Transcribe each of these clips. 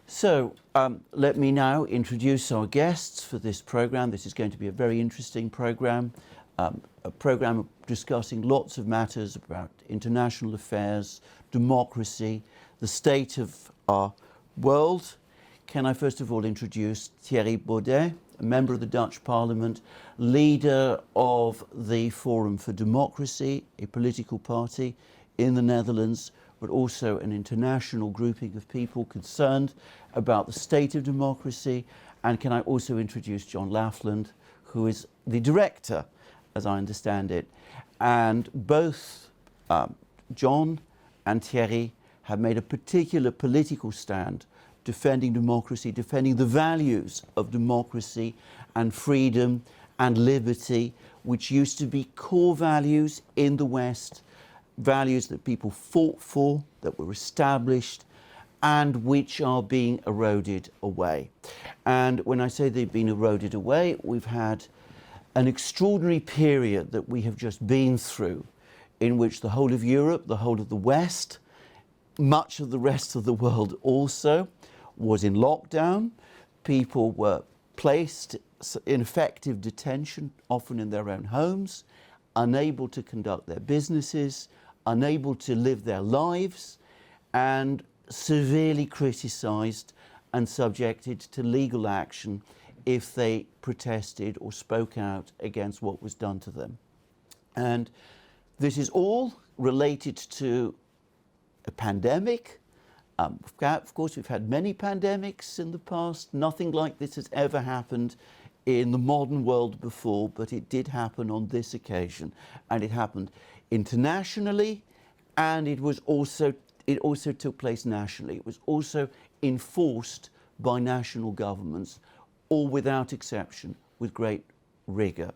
So let me now introduce our guests for this program. This is going to be a very interesting program, a program discussing lots of matters about international affairs, democracy, the state of our world. Can I first of all introduce Thierry Baudet, a member of the Dutch Parliament, leader of the Forum for Democracy, a political party in the Netherlands, but also an international grouping of people concerned about the state of democracy. And can I also introduce John Laughland, who is the director, as I understand it. And both John and Thierry have made a particular political stand defending democracy, defending the values of democracy and freedom and liberty, which used to be core values in the West, values that people fought for, that were established, and which are being eroded away. And when I say they've been eroded away, we've had an extraordinary period that we have just been through, in which the whole of Europe, the whole of the West, much of the rest of the world also, was in lockdown. People were placed in effective detention, often in their own homes, unable to conduct their businesses, unable to live their lives, and severely criticised and subjected to legal action if they protested or spoke out against what was done to them. And this is all related to a pandemic. Of course, we've had many pandemics in the past. Nothing like this has ever happened in the modern world before, but it did happen on this occasion. And it happened internationally, and it also took place nationally. It was also enforced by national governments, all without exception, with great rigour.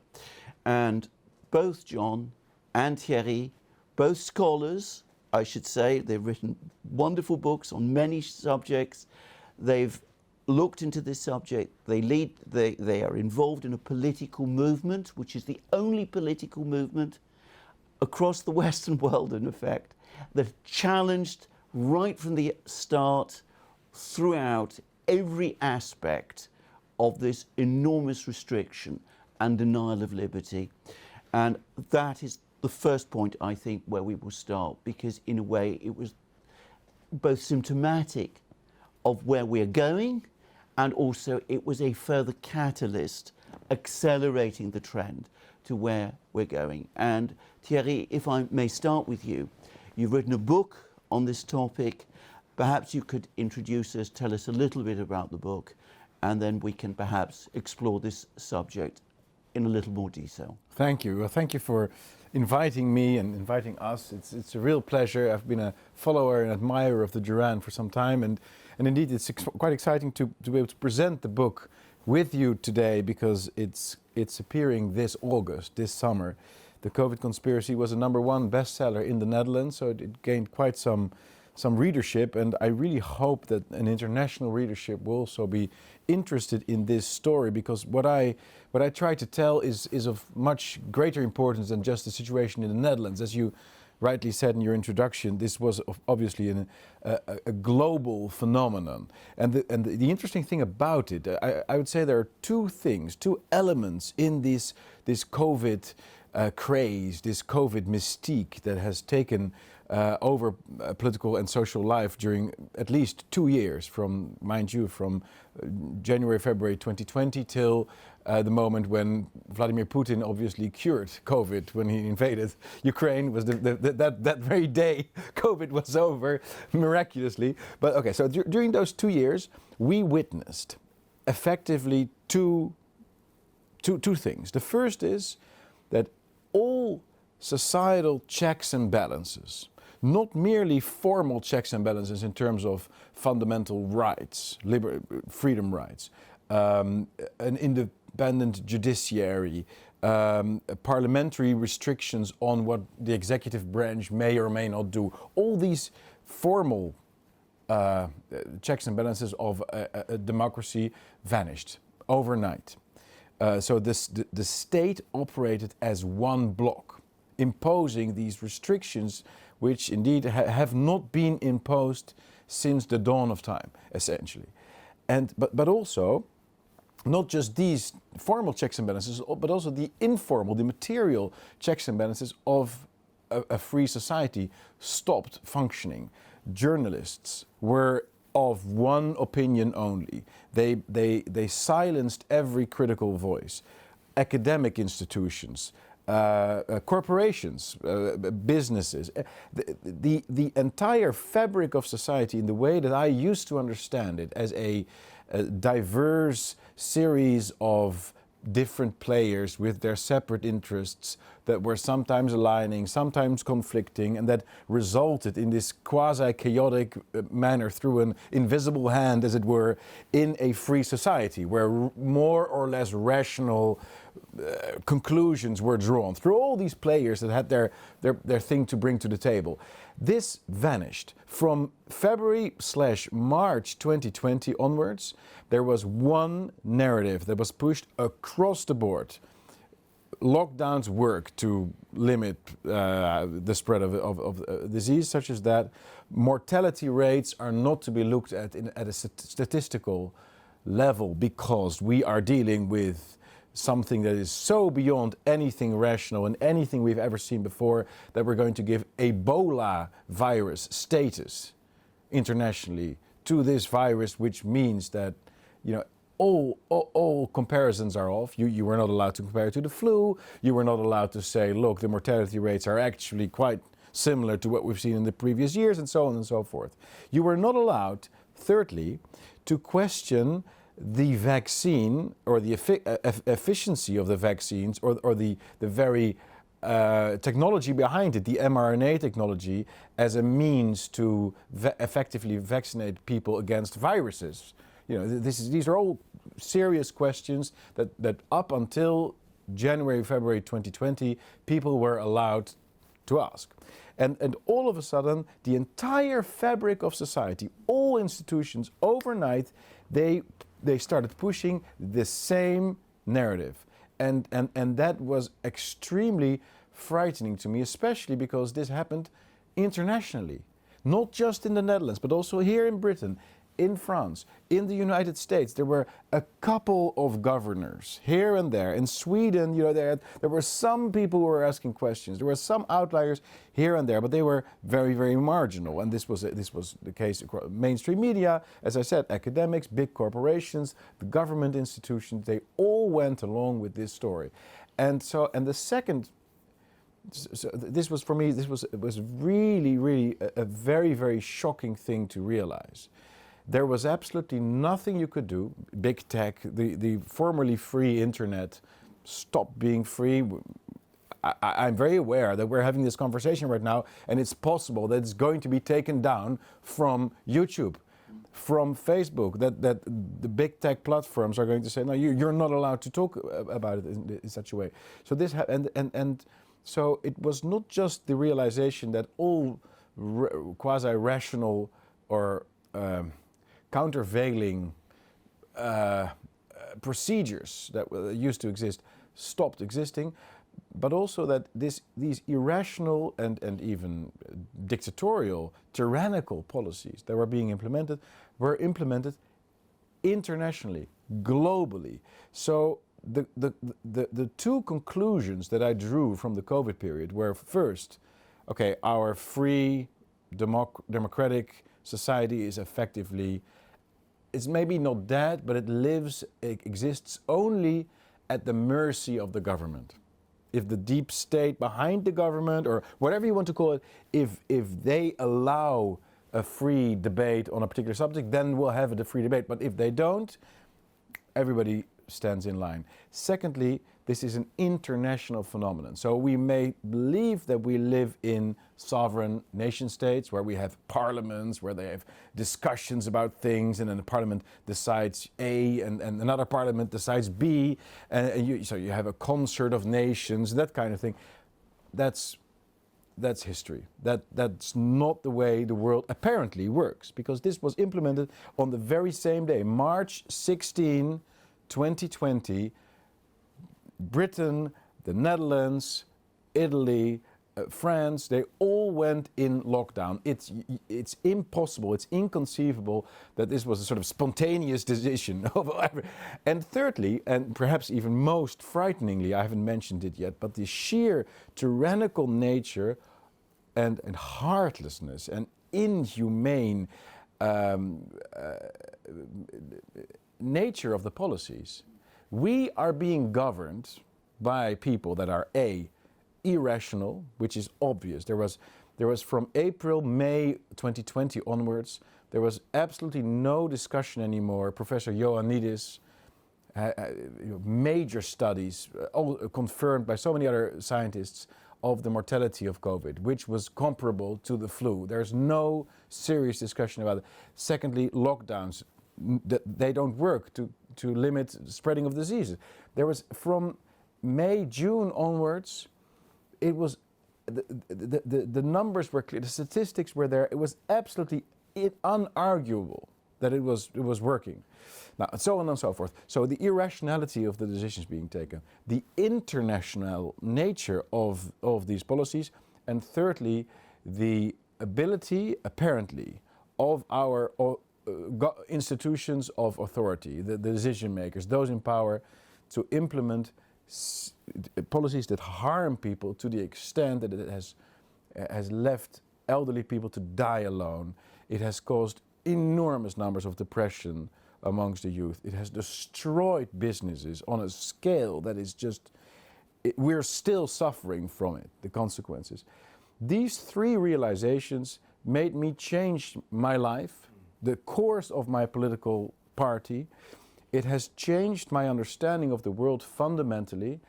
And both John and Thierry, both scholars, I should say, they've written wonderful books on many subjects. They've looked into this subject. They are involved in a political movement, which is the only political movement across the Western world, in effect, that challenged right from the start, throughout every aspect of this enormous restriction and denial of liberty. And that is the first point, I think, where we will start, because in a way it was both symptomatic of where we're going, and also it was a further catalyst accelerating the trend to where we're going. And Thierry, if I may start with you, you've written a book on this topic. Perhaps you could introduce us, tell us a little bit about the book, and then we can perhaps explore this subject in a little more detail. Thank you. Well, thank you for inviting me and inviting us. It's a real pleasure. I've been a follower and admirer of the Duran for some time, and indeed it's quite exciting to be able to present the book with you today, because it's appearing this August, this summer. The COVID Conspiracy was a #1 bestseller in the Netherlands, so it gained quite some readership, and I really hope that an international readership will also be interested in this story, because what I try to tell is of much greater importance than just the situation in the Netherlands. As you rightly said in your introduction, this was obviously a global phenomenon. And the interesting thing about it, I would say there are two elements in this COVID craze, this COVID mystique that has taken over political and social life during at least 2 years, from January, February 2020 till the moment when Vladimir Putin obviously cured COVID when he invaded Ukraine. Was that very day COVID was over, miraculously. But okay, so during those 2 years, we witnessed effectively two things. The first is that all societal checks and balances, not merely formal checks and balances in terms of fundamental rights, freedom rights, an independent judiciary, parliamentary restrictions on what the executive branch may or may not do. All these formal checks and balances of a democracy vanished overnight. So the state operated as one block, imposing these restrictions which indeed have not been imposed since the dawn of time, essentially. But also, not just these formal checks and balances, but also the informal, the material checks and balances of a free society stopped functioning. Journalists were of one opinion only. They silenced every critical voice. Academic institutions, corporations, businesses, the entire fabric of society in the way that I used to understand it as a diverse series of different players with their separate interests that were sometimes aligning, sometimes conflicting, and that resulted in this quasi-chaotic manner through an invisible hand, as it were, in a free society where more or less rational conclusions were drawn through all these players that had their thing to bring to the table. This vanished. From February/March 2020 onwards, there was one narrative that was pushed across the board. Lockdowns work to limit the spread of disease such as that. Mortality rates are not to be looked at at a statistical level because we are dealing with something that is so beyond anything rational and anything we've ever seen before that we're going to give Ebola virus status internationally to this virus, which means that, you know, all comparisons are off. You were not allowed to compare it to the flu. You were not allowed to say, look, the mortality rates are actually quite similar to what we've seen in the previous years, and so on and so forth. You were not allowed, thirdly, to question the vaccine or the efficiency of the vaccines or the very technology behind it, the mRNA technology, as a means to effectively vaccinate people against viruses. You know, these are all serious questions that up until January, February 2020, people were allowed to ask. And all of a sudden, the entire fabric of society, all institutions, overnight, they started pushing the same narrative. And that was extremely frightening to me, especially because this happened internationally. Not just in the Netherlands, but also here in Britain, in France, in the United States. There were a couple of governors here and there. In Sweden, you know, there were some people who were asking questions. There were some outliers here and there, but they were very, very marginal. And this was the case across mainstream media, as I said, academics, big corporations, the government institutions. They all went along with this story. And the second. So this was, for me, it was really, really a very, very shocking thing to realize. There was absolutely nothing you could do. Big tech, the formerly free internet stopped being free. I'm very aware that we're having this conversation right now, and it's possible that it's going to be taken down from YouTube, from Facebook, that the big tech platforms are going to say, no, you're not allowed to talk about it in such a way. So this and so it was not just the realization that all quasi-rational or countervailing procedures that used to exist stopped existing, but also that these irrational and even dictatorial, tyrannical policies that were being implemented were implemented internationally, globally. So the two conclusions that I drew from the COVID period were, first, okay, our free democratic society is effectively, it's maybe not dead, but it exists only at the mercy of the government. If the deep state behind the government, or whatever you want to call it, if they allow a free debate on a particular subject, then we'll have a free debate. But if they don't, everybody stands in line. Secondly, this is an international phenomenon. So we may believe that we live in sovereign nation states where we have parliaments, where they have discussions about things, and then the parliament decides A and another parliament decides B, so you have a concert of nations, that kind of thing. That's history. That's not the way the world apparently works, because this was implemented on the very same day, March 16, 2020, Britain, the Netherlands, Italy, France, they all went in lockdown. It's impossible, it's inconceivable that this was a sort of spontaneous decision. And thirdly, and perhaps even most frighteningly, I haven't mentioned it yet, but the sheer tyrannical nature and heartlessness and inhumane nature of the policies. We are being governed by people that are irrational, which is obvious. There was from April, May 2020 onwards, there was absolutely no discussion anymore. Professor Ioannidis, major studies, all confirmed by so many other scientists, of the mortality of COVID, which was comparable to the flu. There's no serious discussion about it. Secondly, lockdowns, they don't work to limit the spreading of diseases. There was from May, June onwards, it was the numbers were clear, the statistics were there. It was absolutely unarguable that it was working. Now, so on and so forth. So the irrationality of the decisions being taken, the international nature of these policies, and thirdly, the ability, apparently, of our institutions of authority, the decision makers, those in power, to implement policies that harm people to the extent that it has left elderly people to die alone. It has caused enormous numbers of depression amongst the youth. It has destroyed businesses on a scale that is just, we're still suffering from it, the consequences. These three realizations made me change my life, the course of my political party. It has changed my understanding of the world fundamentally,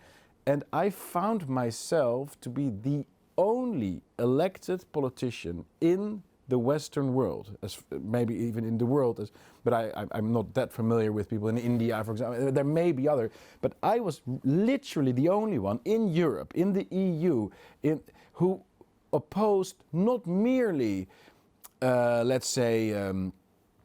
and I found myself to be the only elected politician in the Western world, as maybe even in the world, but I'm not that familiar with people in India, for example. There may be other, but I was literally the only one in Europe, in the EU, who opposed not merely, let's say,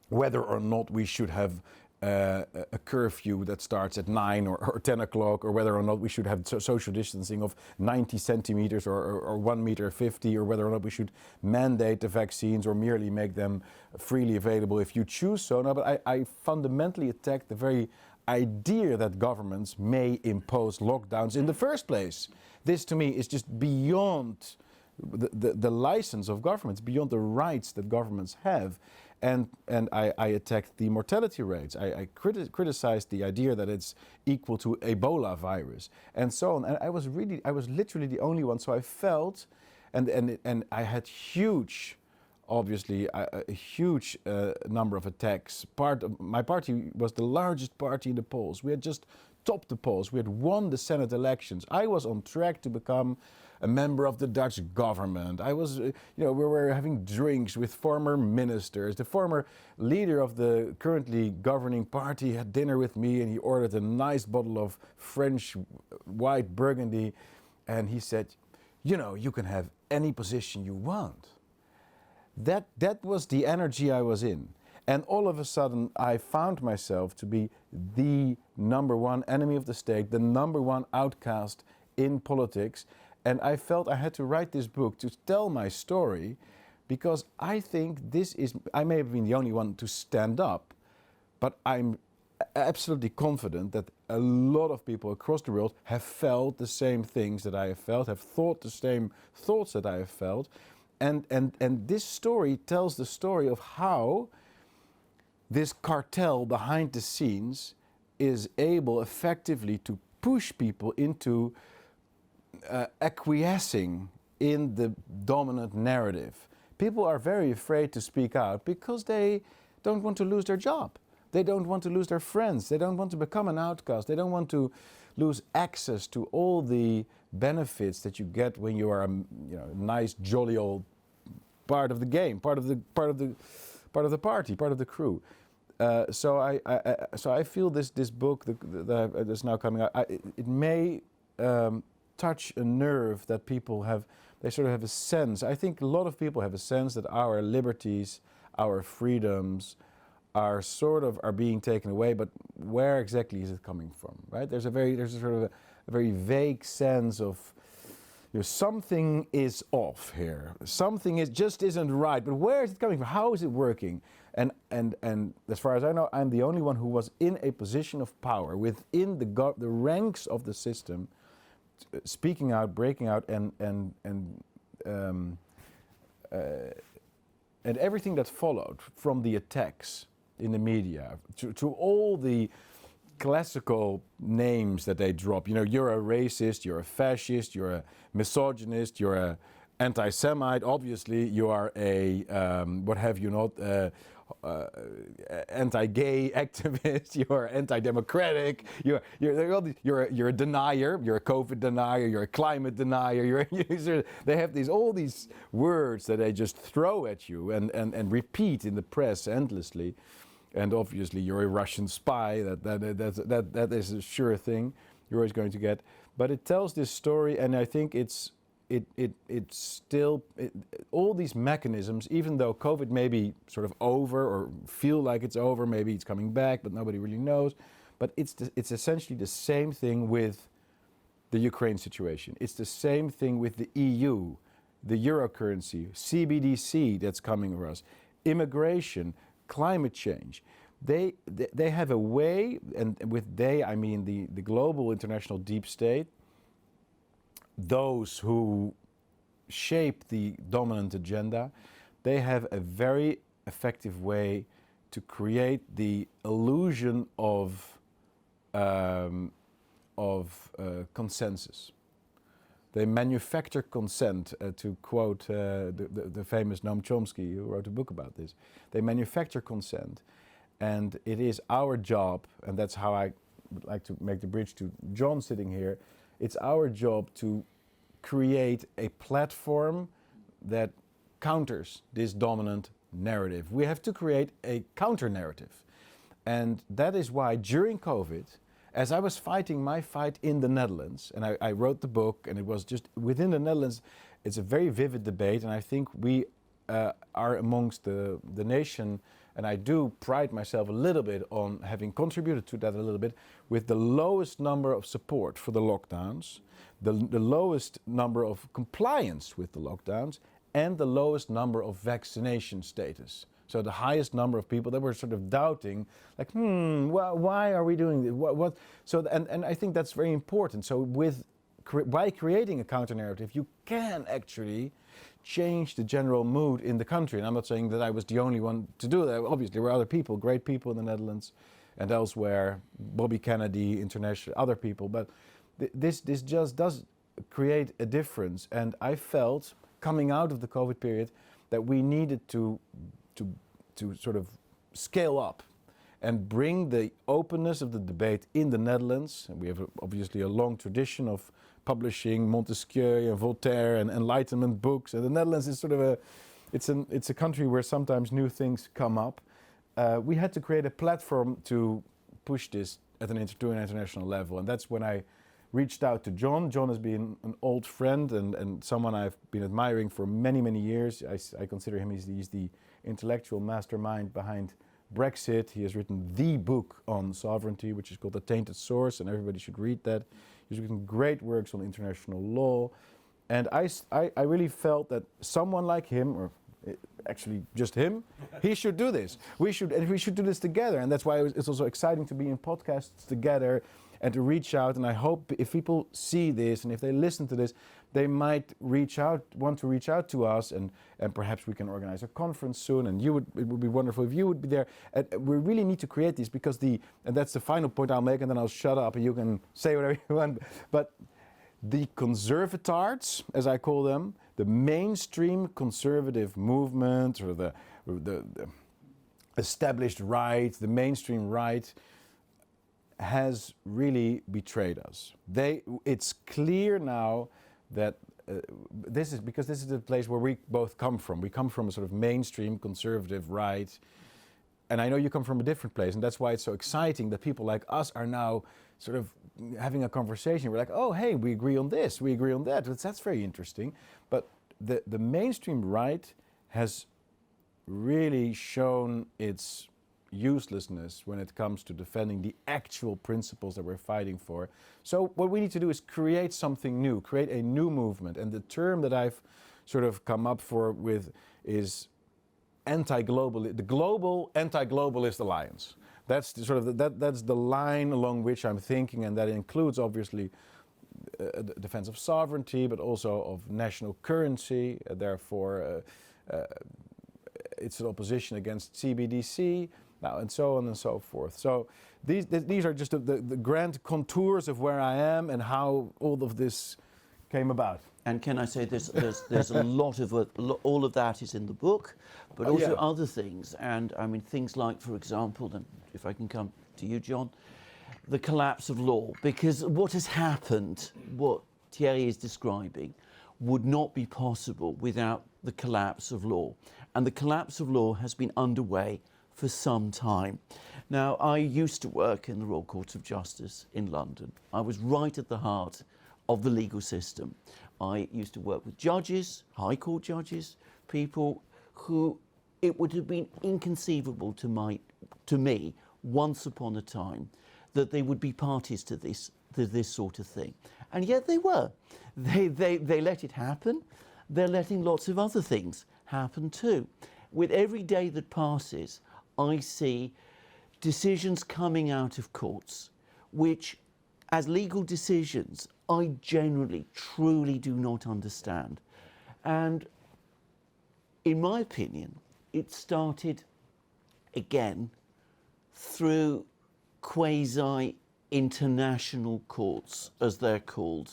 whether or not we should have a curfew that starts at 9 or 10 o'clock, or whether or not we should have social distancing of 90 centimeters or 1 meter 50, or whether or not we should mandate the vaccines or merely make them freely available if you choose so. No, but I fundamentally attacked the very idea that governments may impose lockdowns in the first place. This to me is just beyond the license of governments, beyond the rights that governments have. And I attacked the mortality rates. I criticized the idea that it's equal to Ebola virus and so on. And I was literally the only one. So I felt, and I had huge, obviously a huge number of attacks. My party was the largest party in the polls. We had just topped the polls. We had won the Senate elections. I was on track to become a member of the Dutch government. I was, we were having drinks with former ministers. The former leader of the currently governing party had dinner with me, and he ordered a nice bottle of French white Burgundy. And he said, you can have any position you want. That was the energy I was in. And all of a sudden, I found myself to be the number one enemy of the state, the number one outcast in politics. And I felt I had to write this book to tell my story, because I think I may have been the only one to stand up, but I'm absolutely confident that a lot of people across the world have felt the same things that I have felt, have thought the same thoughts that I have felt. And this story tells the story of how this cartel behind the scenes is able effectively to push people into acquiescing in the dominant narrative. People are very afraid to speak out because they don't want to lose their job. They don't want to lose their friends. They don't want to become an outcast. They don't want to lose access to all the benefits that you get when you are a nice, jolly old part of the game, part of the party, part of the crew. So I feel this book that's now coming out. It may touch a nerve that people have. They sort of have a sense. I think a lot of people have a sense that our liberties, our freedoms, are being taken away. But where exactly is it coming from? Right? There's a very vague sense of, something is off here. Something just isn't right. But where is it coming from? How is it working? And as far as I know, I'm the only one who was in a position of power within the ranks of the system, speaking out, breaking out, and everything that followed from the attacks in the media to all the classical names that they drop. You know, you're a racist, you're a fascist, you're a misogynist, you're a anti-Semite. Obviously, you are a what have you not, anti-gay activist. You're anti-democratic. You're a denier. You're a COVID denier. You're a climate denier. They have all these words that they just throw at you and repeat in the press endlessly. And obviously, you're a Russian spy. That is a sure thing. You're always going to get. But it tells this story, and I think it's still all these mechanisms. Even though COVID may be sort of over or feel like it's over, maybe it's coming back, but nobody really knows. But it's essentially the same thing with the Ukraine situation. It's the same thing with the EU, the euro currency, CBDC that's coming for us, immigration, climate change. They have a way, and with they I mean the global international deep state, those who shape the dominant agenda. They have a very effective way to create the illusion of consensus. They manufacture consent, to quote the famous Noam Chomsky, who wrote a book about this. They manufacture consent, and it is our job, and that's how I would like to make the bridge to John sitting here. It's our job to create a platform that counters this dominant narrative. We have to create a counter-narrative. And that is why during COVID, as I was fighting my fight in the Netherlands, and I wrote the book, and it was just within the Netherlands, it's a very vivid debate, and I think we are amongst the nation, and I do pride myself a little bit on having contributed to that a little bit, with the lowest number of support for the lockdowns, the lowest number of compliance with the lockdowns, and the lowest number of vaccination status. So the highest number of people that were sort of doubting, like, why are we doing this? What? So, and I think that's very important. So by creating a counter-narrative, you can actually change the general mood in the country. And I'm not saying that I was the only one to do that. Obviously, there were other people, great people in the Netherlands and elsewhere, Bobby Kennedy, international, other people. But this just does create a difference. And I felt, coming out of the COVID period, that we needed to sort of scale up and bring the openness of the debate in the Netherlands. And we have obviously a long tradition of publishing Montesquieu and Voltaire and Enlightenment books. And the Netherlands is sort of it's a country where sometimes new things come up. We had to create a platform to push this to an international level. And that's when I reached out to John. John has been an old friend and someone I've been admiring for many, many years. I consider him, he's the intellectual mastermind behind Brexit. He has written the book on sovereignty, which is called The Tainted Source, and everybody should read that. He's written great works on international law. And I really felt that someone like him, or actually just him, he should do this. We should do this together. And that's why it's also exciting to be in podcasts together and to reach out. And I hope if people see this and if they listen to this, they might want to reach out to us, and perhaps we can organize a conference soon. And it would be wonderful if you would be there. We really need to create this because and that's the final point I'll make, and then I'll shut up and you can say whatever you want. But the conservatards, as I call them, the mainstream conservative movement, or the established right, the mainstream right, has really betrayed us. It's clear now that this is the place where we both come from. We come from a sort of mainstream conservative right, and I know you come from a different place, and that's why it's so exciting that people like us are now sort of having a conversation. We're like, oh, hey, we agree on this, we agree on that. That's very interesting. But the mainstream right has really shown its uselessness when it comes to defending the actual principles that we're fighting for. So what we need to do is create something new, create a new movement. And the term that I've sort of come up with is the Global Anti-Globalist Alliance. That's the sort of that's the line along which I'm thinking, and that includes obviously the defense of sovereignty, but also of national currency. Therefore, it's an opposition against CBDC, now, and so on and so forth. So these are just the grand contours of where I am and how all of this came about. And can I say there's a lot of all of that is in the book, but also other things. And I mean things like, for example, and if I can come to you, John, the collapse of law. Because what has happened, what Thierry is describing, would not be possible without the collapse of law. And the collapse of law has been underway for some time. Now, I used to work in the Royal Courts of Justice in London. I was right at the heart of the legal system. I used to work with judges, High Court judges, people who it would have been inconceivable to me once upon a time that they would be parties to this sort of thing. And yet they were. They let it happen. They're letting lots of other things happen too. With every day that passes, I see decisions coming out of courts which, as legal decisions, I generally, truly do not understand. And in my opinion, it started again through quasi-international courts, as they're called.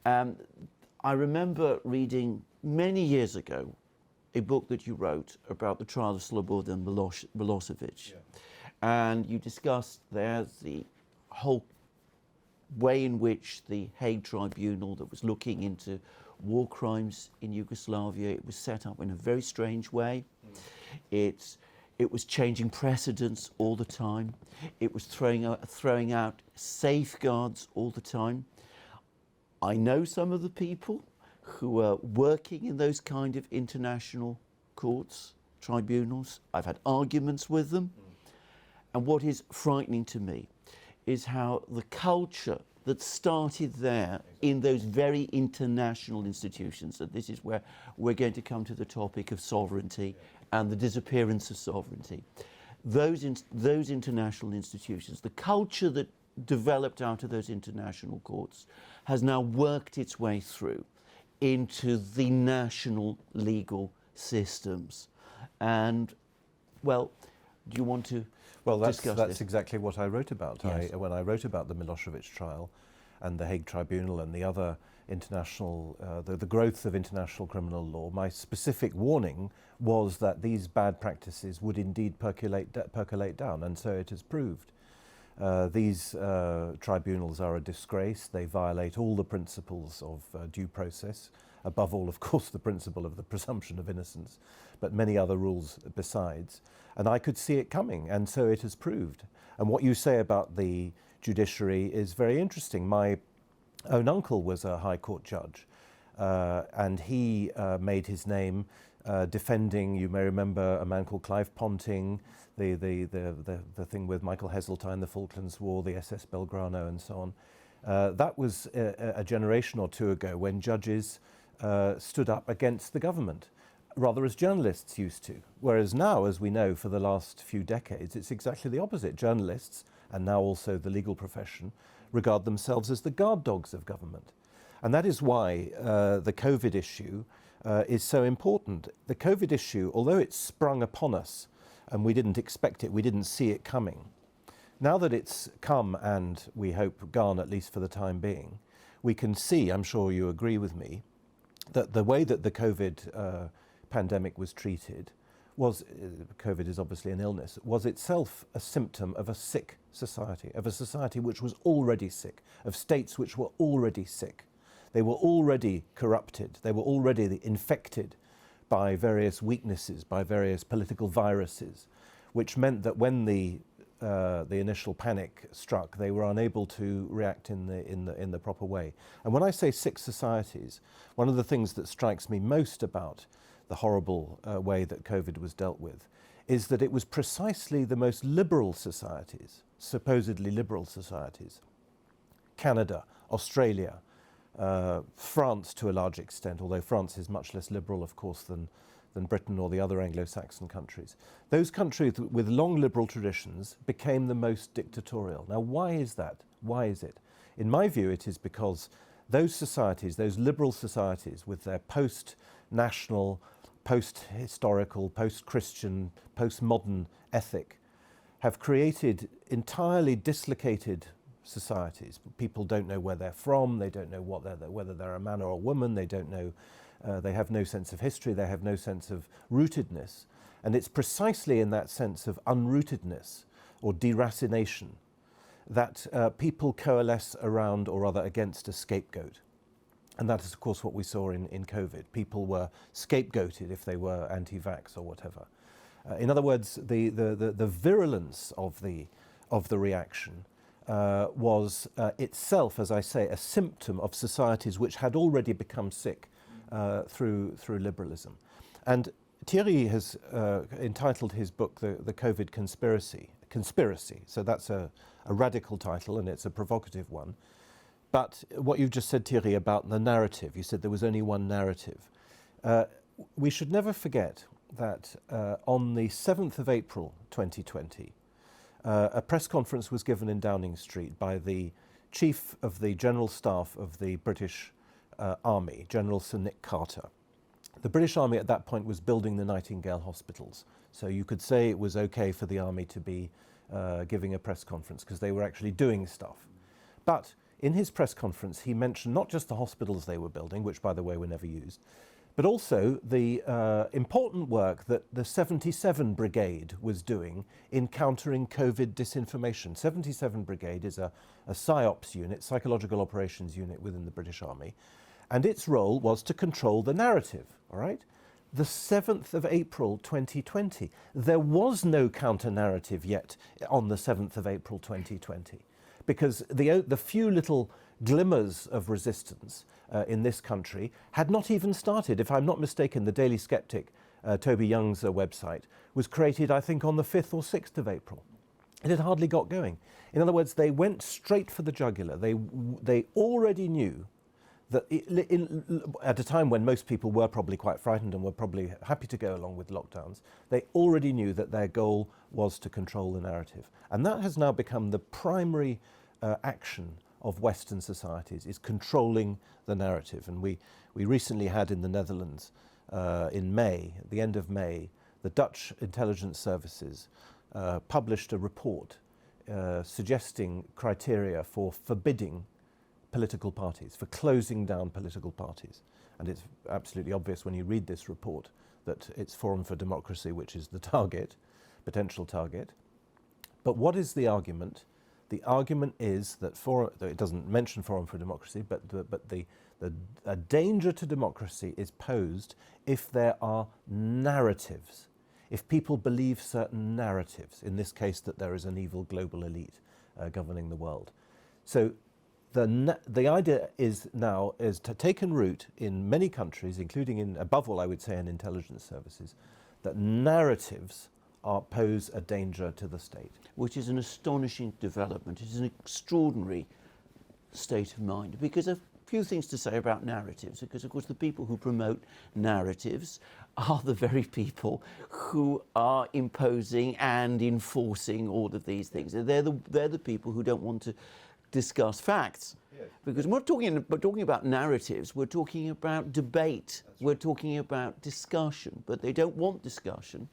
I remember reading many years ago a book that you wrote about the trial of Slobodan Milosevic. Yeah. And you discussed there the whole way in which the Hague Tribunal that was looking into war crimes in Yugoslavia, it was set up in a very strange way. It was changing precedents all the time. It was throwing out safeguards all the time. I know some of the people who are working in those kind of international courts, tribunals. I've had arguments with them. And what is frightening to me is how the culture that started there in those very international institutions, and this is where we're going to come to the topic of sovereignty and the disappearance of sovereignty. Those international institutions, the culture that developed out of those international courts has now worked its way through into the national legal systems. And, well, do you want to discuss that's this? exactly what I wrote about. Yes. When I wrote about the Milosevic trial and the Hague Tribunal and the other international, the growth of international criminal law, my specific warning was that these bad practices would indeed percolate down, and so it has proved. These tribunals are a disgrace. They violate all the principles of due process, above all, of course, the principle of the presumption of innocence, but many other rules besides. And I could see it coming, and so it has proved. And what you say about the judiciary is very interesting. My own uncle was a High Court judge, and he made his name defending, you may remember, a man called Clive Ponting, the thing with Michael Heseltine, the Falklands War, the SS Belgrano, and so on. That was a generation or two ago when judges stood up against the government, rather as journalists used to. Whereas now, as we know, for the last few decades, it's exactly the opposite. Journalists, and now also the legal profession, regard themselves as the guard dogs of government. And that is why the COVID issue is so important. The COVID issue, although it sprung upon us, and we didn't expect it, we didn't see it coming. Now that it's come, and we hope gone, at least for the time being, we can see, I'm sure you agree with me, that the way that the COVID pandemic was treated was, COVID is obviously an illness, was itself a symptom of a sick society, of a society which was already sick, of states which were already sick. They were already corrupted, they were already infected by various weaknesses, by various political viruses, which meant that when the initial panic struck, they were unable to react in the proper way. And when I say sick societies, one of the things that strikes me most about the horrible way that COVID was dealt with is that it was precisely the most liberal societies, supposedly liberal societies, Canada, Australia, France to a large extent, although France is much less liberal, of course, than Britain or the other Anglo-Saxon countries. Those countries with long liberal traditions became the most dictatorial. Now, why is that? Why is it? In my view, it is because those societies, those liberal societies with their post-national, post-historical, post-Christian, post-modern ethic have created entirely dislocated societies. People don't know where they're from, they don't know whether they're a man or a woman, they don't know, they have no sense of history, they have no sense of rootedness. And it's precisely in that sense of unrootedness or deracination that people coalesce around, or rather against, a scapegoat. And that is, of course, what we saw in COVID. People were scapegoated if they were anti-vax or whatever. In other words, the virulence of the reaction was itself, as I say, a symptom of societies which had already become sick through liberalism. And Thierry has entitled his book the COVID Conspiracy. So that's a radical title, and it's a provocative one. But what you've just said, Thierry, about the narrative, you said there was only one narrative. We should never forget that on the 7th of April 2020, a press conference was given in Downing Street by the Chief of the General Staff of the British Army, General Sir Nick Carter. The British Army at that point was building the Nightingale hospitals. So you could say it was okay for the Army to be giving a press conference because they were actually doing stuff. But in his press conference, he mentioned not just the hospitals they were building, which, by the way, were never used, but also the important work that the 77 Brigade was doing in countering COVID disinformation. 77 Brigade is a PSYOPs unit, psychological operations unit within the British Army, and its role was to control the narrative, all right? The 7th of April 2020. There was no counter-narrative yet on the 7th of April 2020, because the few little glimmers of resistance in this country had not even started. If I'm not mistaken, the Daily Sceptic, Toby Young's website, was created, I think, on the 5th or 6th of April. It had hardly got going. In other words, they went straight for the jugular. They already knew that at a time when most people were probably quite frightened and were probably happy to go along with lockdowns, they already knew that their goal was to control the narrative. And that has now become the primary action of Western societies, is controlling the narrative. And we recently had in the Netherlands, in May, at the end of May, the Dutch intelligence services published a report suggesting criteria for forbidding political parties, for closing down political parties. And it's absolutely obvious when you read this report that it's Forum for Democracy which is the target, potential target. But what is the argument? The argument is that it doesn't mention Forum for Democracy, but a danger to democracy is posed if there are narratives, if people believe certain narratives, in this case that there is an evil global elite governing the world. So the idea is now taken root in many countries, including above all, I would say, in intelligence services, that narratives pose a danger to the state. Which is an astonishing development. It is an extraordinary state of mind, because a few things to say about narratives, because of course the people who promote narratives are the very people who are imposing and enforcing all of these things. They're the people who don't want to discuss facts. Yes. Because we're talking about narratives, we're talking about debate, we're talking about discussion, but they don't want discussion.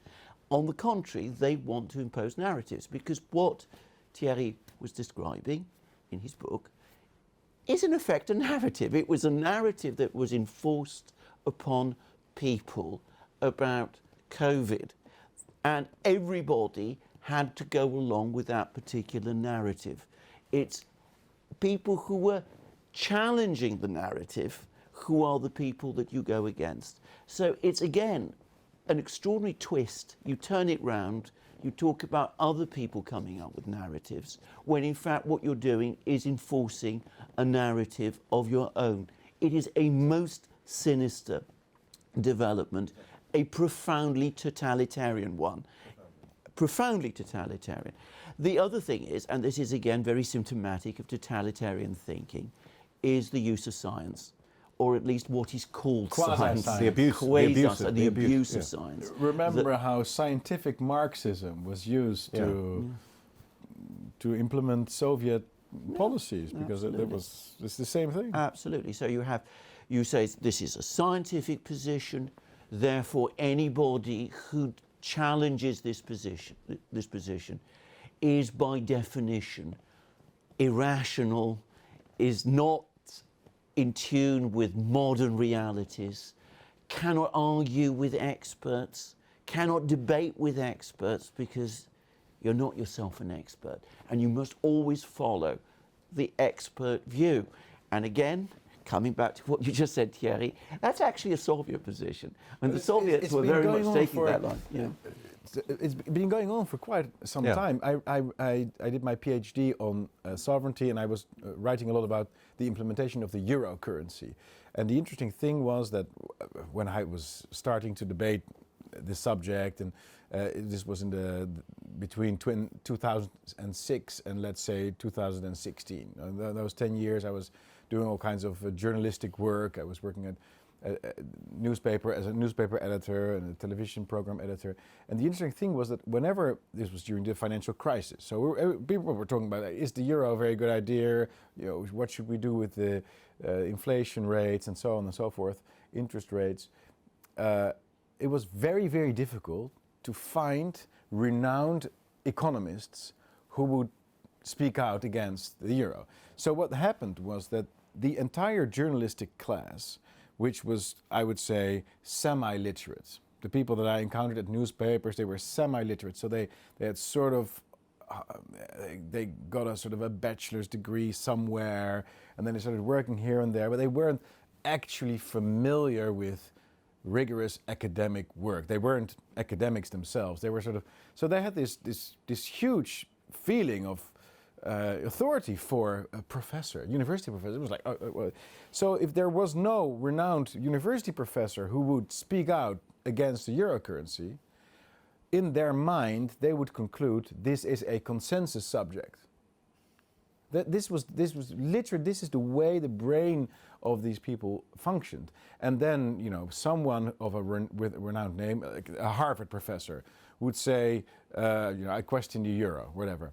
On the contrary, they want to impose narratives, because what Thierry was describing in his book is in effect a narrative. It was a narrative that was enforced upon people about COVID, and everybody had to go along with that particular narrative. It's people who were challenging the narrative who are the people that you go against. So it's again an extraordinary twist. You turn it round, you talk about other people coming up with narratives, when in fact what you're doing is enforcing a narrative of your own. It is a most sinister development, a profoundly totalitarian one. profoundly totalitarian. The other thing is, and this is again very symptomatic of totalitarian thinking, is the use of science, or at least what is called science. The abuse, the abuse of science. Remember how scientific Marxism was used to implement Soviet policies, because it's the same thing. Absolutely. So you say this is a scientific position, therefore anybody who challenges this position is by definition irrational, is not in tune with modern realities, cannot argue with experts, cannot debate with experts, because you're not yourself an expert, and you must always follow the expert view. And again, coming back to what you just said, Thierry, that's actually a Soviet position. And the Soviets were very much taking that line. Yeah. It's been going on for quite some time. I did my PhD on sovereignty, and I was writing a lot about the implementation of the euro currency. And the interesting thing was that when I was starting to debate this subject, and this was in between 2006 and let's say 2016. Those 10 years I was doing all kinds of journalistic work. I was working at a newspaper as a newspaper editor and a television program editor. And the interesting thing was that whenever, this was during the financial crisis, so people were talking about, is the euro a very good idea? You know, what should we do with the inflation rates and so on and so forth, interest rates? It was very, very difficult to find renowned economists who would speak out against the euro. So what happened was that the entire journalistic class, which was, I would say, semi-literate. The people that I encountered at newspapers, they were semi-literate. So they had sort of, they got a sort of a bachelor's degree somewhere, and then they started working here and there, but they weren't actually familiar with rigorous academic work. They weren't academics themselves. They were sort of, so they had this huge feeling of authority for a professor, university professor. It was like, so if there was no renowned university professor who would speak out against the euro currency, in their mind they would conclude this is a consensus subject. That this was literally, this is the way the brain of these people functioned. And then, you know, someone of with a renowned name, like a Harvard professor, would say, you know, I question the euro, whatever.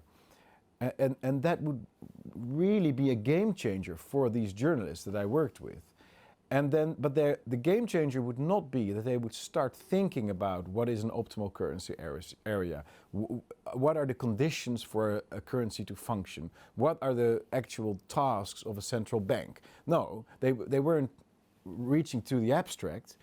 And that would really be a game changer for these journalists that I worked with. And then, but the game changer would not be that they would start thinking about what is an optimal currency area, what are the conditions for a currency to function, what are the actual tasks of a central bank. No, they weren't reaching to the abstract,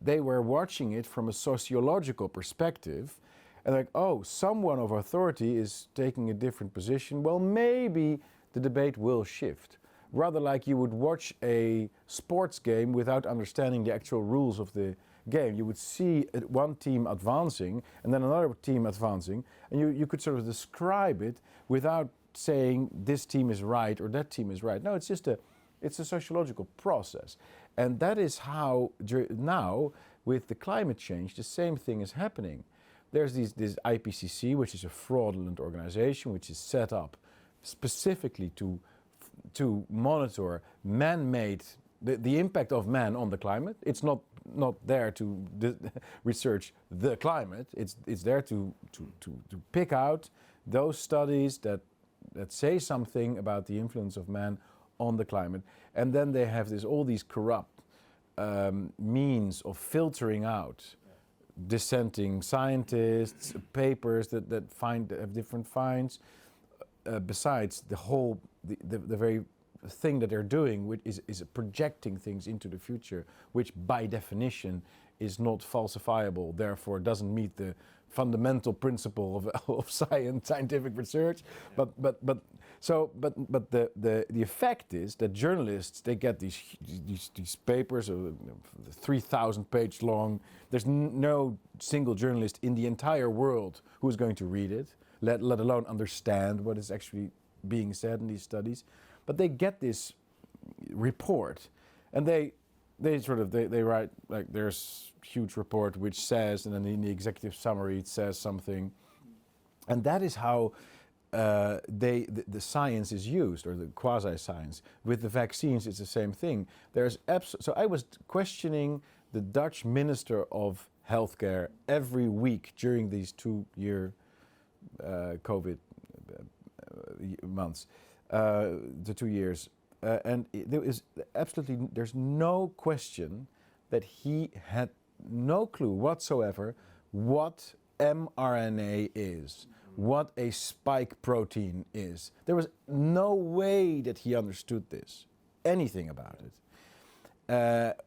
they were watching it from a sociological perspective, and like, oh, someone of authority is taking a different position, well, maybe the debate will shift. Rather like you would watch a sports game without understanding the actual rules of the game. You would see one team advancing and then another team advancing, and you could sort of describe it without saying this team is right or that team is right. No, it's just it's a sociological process. And that is how now with the climate change the same thing is happening. There's this IPCC, which is a fraudulent organization which is set up specifically to monitor man-made, the impact of man on the climate. It's not there to research the climate. It's there to pick out those studies that say something about the influence of man on the climate. And then they have all these corrupt means of filtering out dissenting scientists, papers that have different finds. Besides the very thing that they're doing, which is projecting things into the future, which by definition is not falsifiable, therefore doesn't meet the fundamental principle of scientific research. But the effect is that journalists, they get these papers, 3,000 page long. There's no single journalist in the entire world who is going to read it, let alone understand what is actually being said in these studies. But they get this report, and they write, like, there's huge report which says, and then in the executive summary it says something, And that is how the science is used, or the quasi-science. With the vaccines, it's the same thing. So I was questioning the Dutch Minister of Healthcare every week during these 2-year COVID months, the 2 years. And there is absolutely, there's no question that he had no clue whatsoever what mRNA is, what a spike protein is. There was no way that he understood this, anything about it.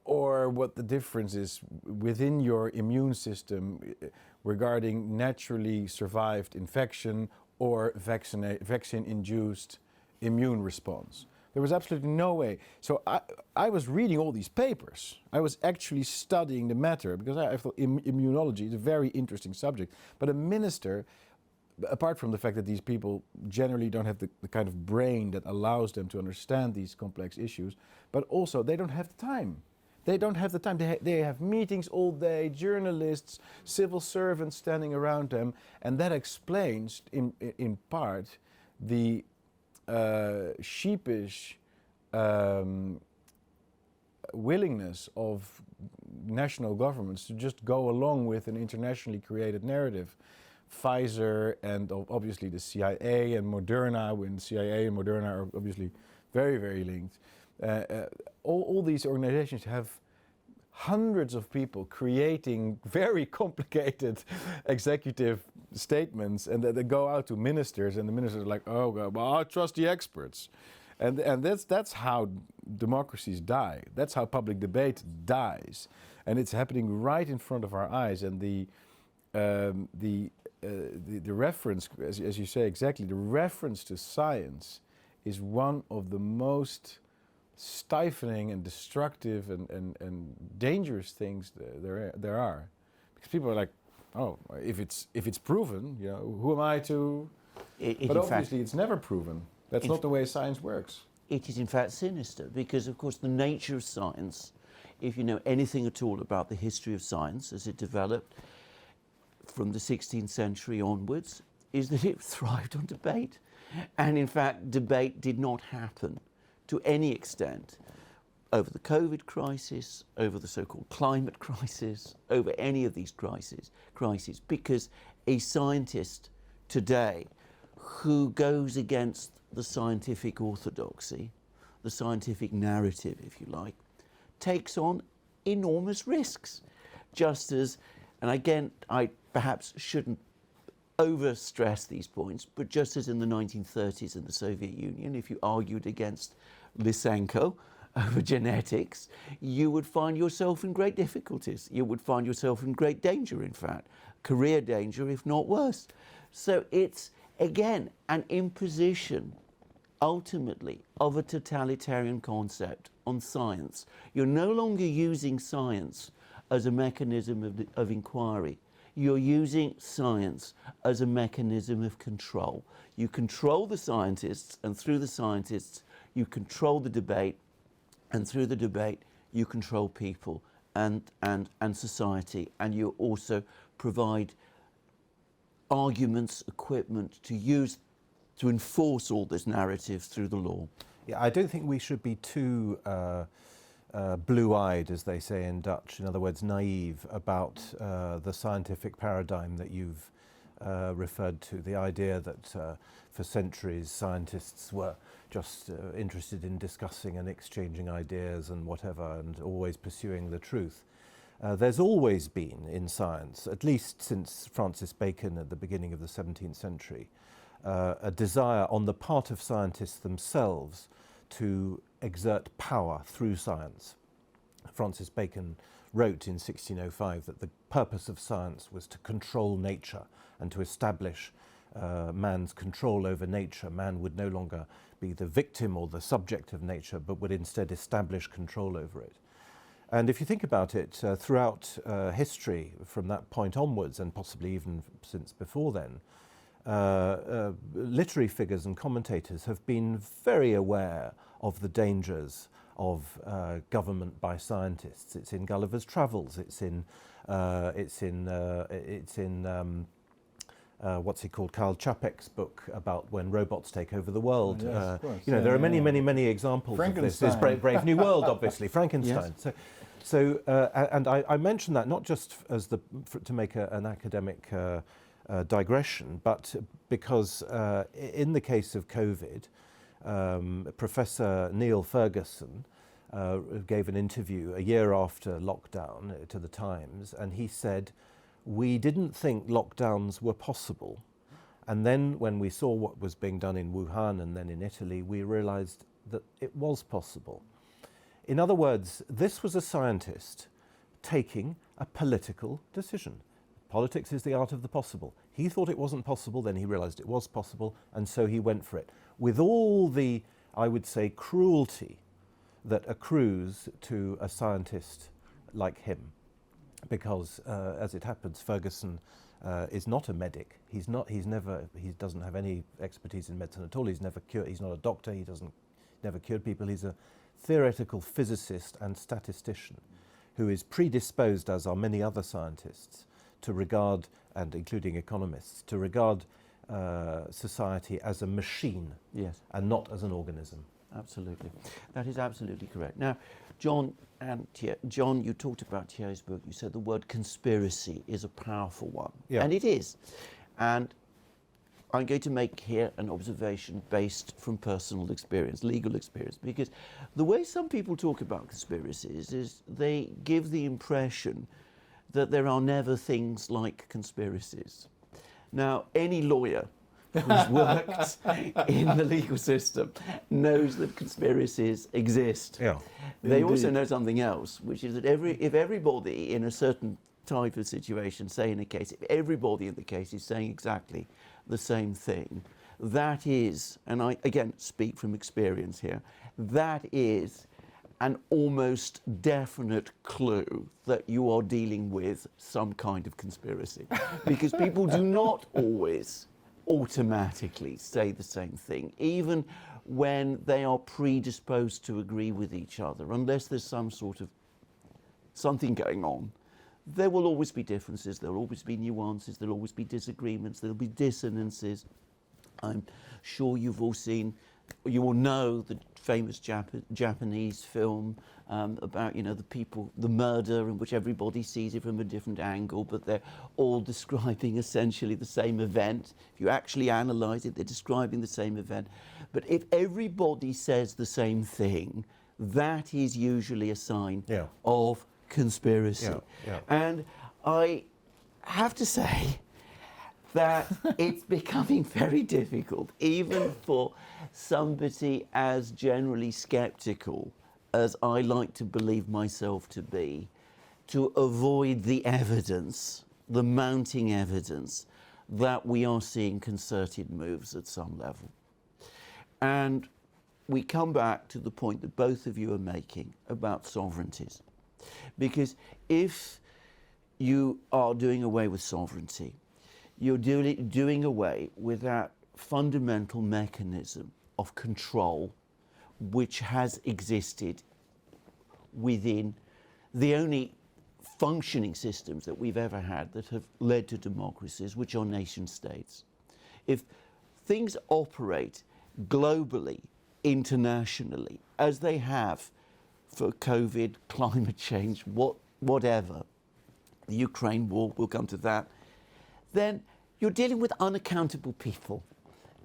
Or what the difference is within your immune system regarding naturally survived infection or vaccine-induced immune response. There was absolutely no way. So I was reading all these papers. I was actually studying the matter because I thought immunology is a very interesting subject. But a minister, apart from the fact that these people generally don't have the kind of brain that allows them to understand these complex issues, but also they don't have the time. They don't have the time. They have meetings all day, journalists, civil servants standing around them, and that explains in part the sheepish willingness of national governments to just go along with an internationally created narrative. Pfizer and obviously the CIA and Moderna, when the CIA and Moderna are obviously very, very linked. All these organizations have hundreds of people creating very complicated executive statements, and they go out to ministers, and the ministers are like, oh, well, I trust the experts. And that's how democracies die. That's how public debate dies. And it's happening right in front of our eyes. And the reference, as you say exactly, the reference to science is one of the most stifling and destructive and dangerous things there are, because people are like, oh, if it's proven, you know, who am I to? But obviously, it's never proven. That's not the way science works. It is in fact sinister because, of course, the nature of science, if you know anything at all about the history of science as it developed from the 16th century onwards, is that it thrived on debate. And in fact, debate did not happen to any extent over the COVID crisis, over the so-called climate crisis, over any of these crises, because a scientist today who goes against the scientific orthodoxy, the scientific narrative, if you like, takes on enormous risks. Just as, and again, I perhaps shouldn't over-stress these points, but just as in the 1930s in the Soviet Union, if you argued against Lysenko over genetics, you would find yourself in great difficulties. You would find yourself in great danger, in fact, career danger, if not worse. So it's, again, an imposition, ultimately, of a totalitarian concept on science. You're no longer using science as a mechanism of inquiry. You're using science as a mechanism of control. You control the scientists, and through the scientists, you control the debate, and through the debate, you control people and society, and you also provide arguments, equipment to use to enforce all this narrative through the law. Yeah, I don't think we should be too blue-eyed, as they say in Dutch, in other words, naive about the scientific paradigm that you've referred to, the idea that for centuries scientists were just interested in discussing and exchanging ideas and whatever, and always pursuing the truth. There's always been in science, at least since Francis Bacon at the beginning of the 17th century, a desire on the part of scientists themselves to exert power through science. Francis Bacon wrote in 1605 that the purpose of science was to control nature and to establish man's control over nature. Man would no longer be the victim or the subject of nature, but would instead establish control over it. And if you think about it, throughout history from that point onwards, and possibly even since before then, literary figures and commentators have been very aware of the dangers of government by scientists. It's in Gulliver's Travels. It's in what's he called, Karl Čapek's book about when robots take over the world. Yes, of course. You know, there are many examples of this. There's Brave New World, obviously, Frankenstein. Yes. And I mention that not just as to make an academic digression, but because in the case of COVID, Professor Neil Ferguson gave an interview a year after lockdown to the Times, and he said, "We didn't think lockdowns were possible. And then when we saw what was being done in Wuhan and then in Italy, we realized that it was possible." In other words, this was a scientist taking a political decision. Politics is the art of the possible. He thought it wasn't possible, then he realized it was possible, and so he went for it. With all the, I would say, cruelty that accrues to a scientist like him. Because, as it happens, Ferguson is not a medic. He doesn't have any expertise in medicine at all. He's not a doctor. He never cured people. He's a theoretical physicist and statistician who is predisposed, as are many other scientists, to regard, and including economists, to regard society as a machine, Yes, and not as an organism. absolutely. That is absolutely correct. Now, John, John, you talked about Thierry's book. You said the word conspiracy is a powerful one. Yeah. And it is. And I'm going to make here an observation based from personal experience, legal experience, because the way some people talk about conspiracies is they give the impression that there are never things like conspiracies. Now, any lawyer who's worked in the legal system knows that conspiracies exist. Yeah. They also know something else, which is that if everybody in a certain type of situation, say in a case, if everybody in the case is saying exactly the same thing, that is, and I again speak from experience here, that is an almost definite clue that you are dealing with some kind of conspiracy. Because people do not always automatically say the same thing, even when they are predisposed to agree with each other, unless there's some sort of something going on. There will always be differences, there will always be nuances, there will always be disagreements, there will be dissonances. I'm sure you've all seen, you will know the famous Japanese film about, you know, the people, the murder, in which everybody sees it from a different angle, but they're all describing essentially the same event. If you actually analyse it, they're describing the same event. But if everybody says the same thing, that is usually a sign of conspiracy. And I have to say that it's becoming very difficult, even for somebody as generally skeptical as I like to believe myself to be, to avoid the evidence, the mounting evidence, that we are seeing concerted moves at some level. And we come back to the point that both of you are making about sovereignties. Because if you are doing away with sovereignty, you're doing away with that fundamental mechanism of control which has existed within the only functioning systems that we've ever had that have led to democracies, which are nation states. If things operate globally, internationally, as they have for COVID, climate change, whatever, the Ukraine war, we'll come to that, then you're dealing with unaccountable people.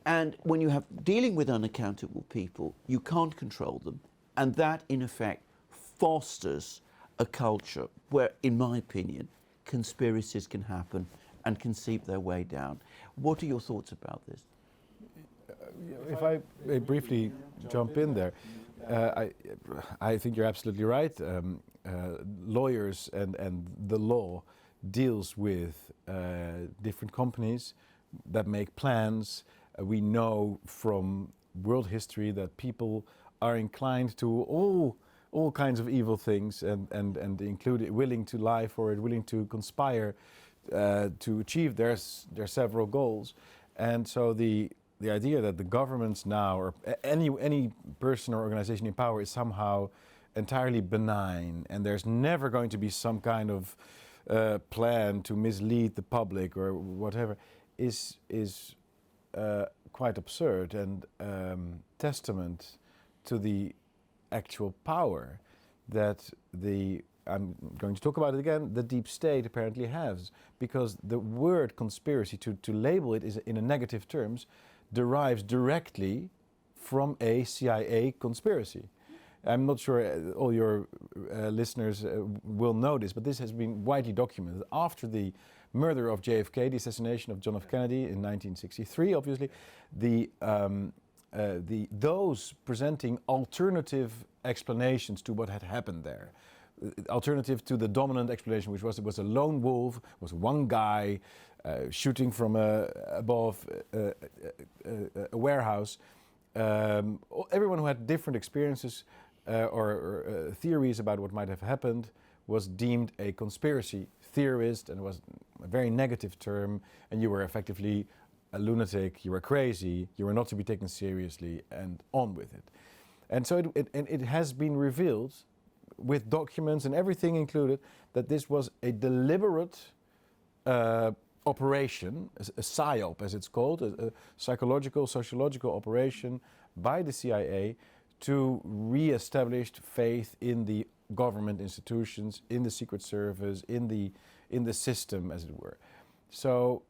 And when you have dealing with unaccountable people, you can't control them. And that, in effect, fosters a culture where, in my opinion, conspiracies can happen and can seep their way down. What are your thoughts about this? If I may briefly jump in there, I think you're absolutely right. Lawyers and the law deals with different companies that make plans. We know from world history that people are inclined to all kinds of evil things and include willing to lie for it, willing to conspire to achieve their several goals. And so the idea that the governments now, or any person or organization in power, is somehow entirely benign and there's never going to be some kind of plan to mislead the public or whatever, is quite absurd and testament to the actual power that I'm going to talk about it again, the deep state apparently has, because the word conspiracy, to label it is in a negative terms, derives directly from a CIA conspiracy. I'm not sure all your listeners will know this, but this has been widely documented. After the murder of JFK, the assassination of John F. Kennedy in 1963, obviously, those presenting alternative explanations to what had happened there, alternative to the dominant explanation, which was it was a lone wolf, was one guy shooting from above a warehouse. Everyone who had different experiences or theories about what might have happened was deemed a conspiracy theorist, and it was a very negative term, and you were effectively a lunatic, you were crazy, you were not to be taken seriously, and on with it. And so it has been revealed, with documents and everything included, that this was a deliberate operation, a PSYOP as it's called, a psychological, sociological operation by the CIA to re-establish faith in the government institutions, in the Secret Service, in the system, as it were. So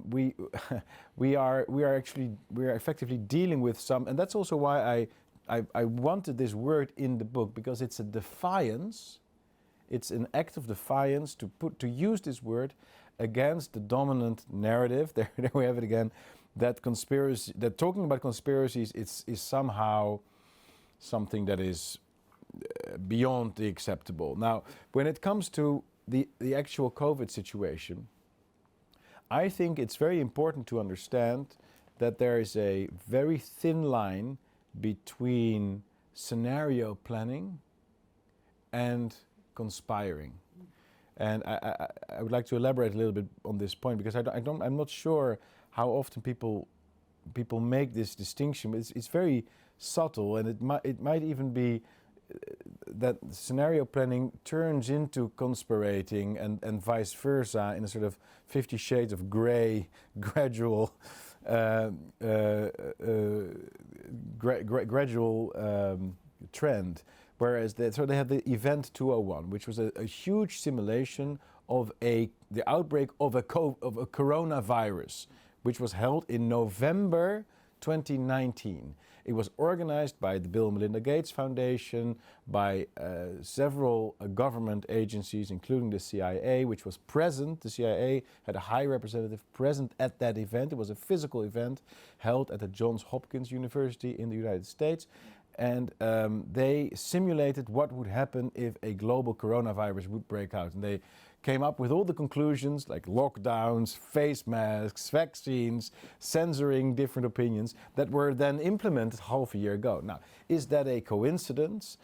we are effectively dealing with some, and that's also why I wanted this word in the book, because it's a defiance. It's an act of defiance to use this word against the dominant narrative. There we have it again. That talking about conspiracies is somehow something that is beyond the acceptable. Now, when it comes to the actual COVID situation, I think it's very important to understand that there is a very thin line between scenario planning and conspiring. And I would like to elaborate a little bit on this point, because I'm not sure how often people make this distinction, but it's very subtle, and it might even be that scenario planning turns into conspirating and vice versa in a sort of 50 Shades of Grey gradual trend. Whereas they had the Event 201, which was a huge simulation of the outbreak of a coronavirus, which was held in November 2019. It was organized by the Bill and Melinda Gates Foundation, by several government agencies, including the CIA, which was present. The CIA had a high representative present at that event. It was a physical event held at the Johns Hopkins University in the United States. And they simulated what would happen if a global coronavirus would break out. And they came up with all the conclusions, like lockdowns, face masks, vaccines, censoring different opinions, that were then implemented half a year ago. Now, is that a coincidence?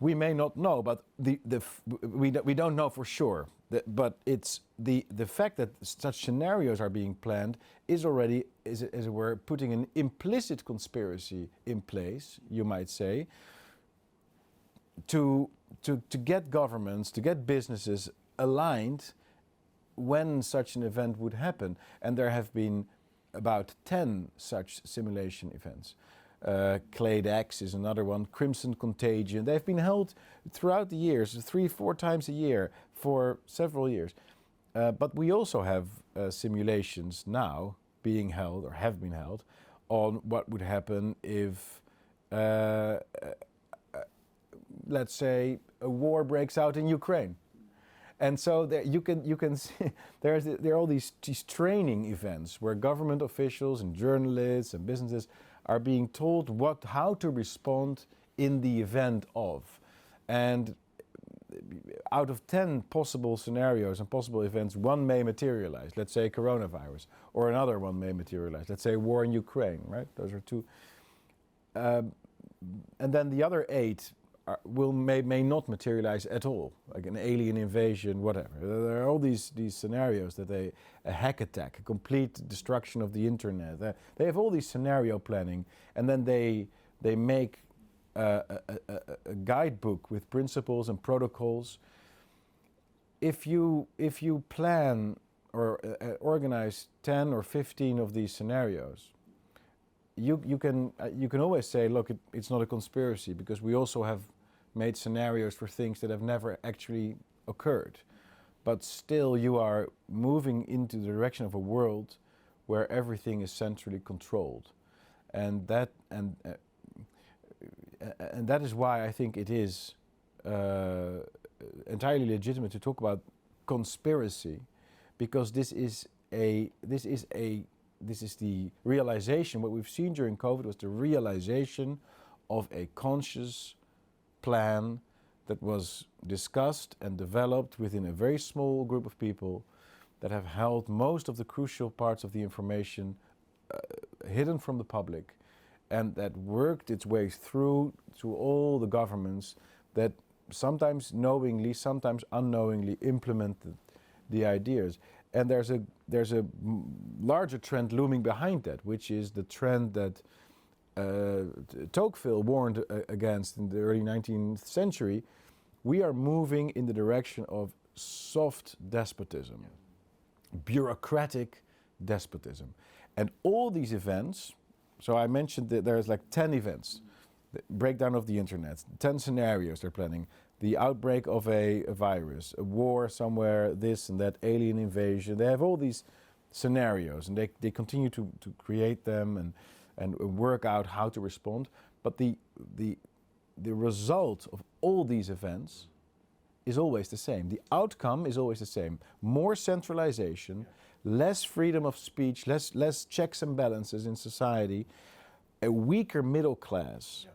We may not know, but we don't know for sure. But it's the fact that such scenarios are being planned is already, as it were, putting an implicit conspiracy in place, you might say, to get governments, to get businesses aligned when such an event would happen. And there have been about 10 such simulation events. Clade X is another one, Crimson Contagion. They've been held throughout the years, 3-4 times a year for several years. But we also have simulations now being held, or have been held, on what would happen if, let's say, a war breaks out in Ukraine. And so there you can see there are all these training events where government officials and journalists and businesses are being told how to respond in the event of. And out of 10 possible scenarios and possible events, one may materialize. Let's say coronavirus, or another one may materialize. Let's say war in Ukraine, right? Those are two. And then the other 8 may not materialize at all, like an alien invasion, whatever. There are all these scenarios that a hack attack, a complete destruction of the internet. They have all these scenario planning, and then they make a guidebook with principles and protocols. If you plan or organize 10 or 15 of these scenarios, you can always say, look, it's not a conspiracy, because we also have made scenarios for things that have never actually occurred. But still, you are moving into the direction of a world where everything is centrally controlled, and that is why I think it is entirely legitimate to talk about conspiracy, because this is the realization. What we've seen during COVID was the realization of a conscious plan that was discussed and developed within a very small group of people that have held most of the crucial parts of the information hidden from the public, and that worked its way through to all the governments that sometimes knowingly, sometimes unknowingly implemented the ideas. And there's a larger trend looming behind that, which is the trend that Tocqueville warned against in the early 19th century. We are moving in the direction of soft despotism, bureaucratic despotism. And all these events, so I mentioned that there's like 10 events, the breakdown of the internet, 10 scenarios they're planning, the outbreak of a virus, a war somewhere, this and that, alien invasion. They have all these scenarios, and they continue to create them and work out how to respond. But the result of all these events is always the same. The outcome is always the same. More centralization, less freedom of speech, less checks and balances in society, a weaker middle class,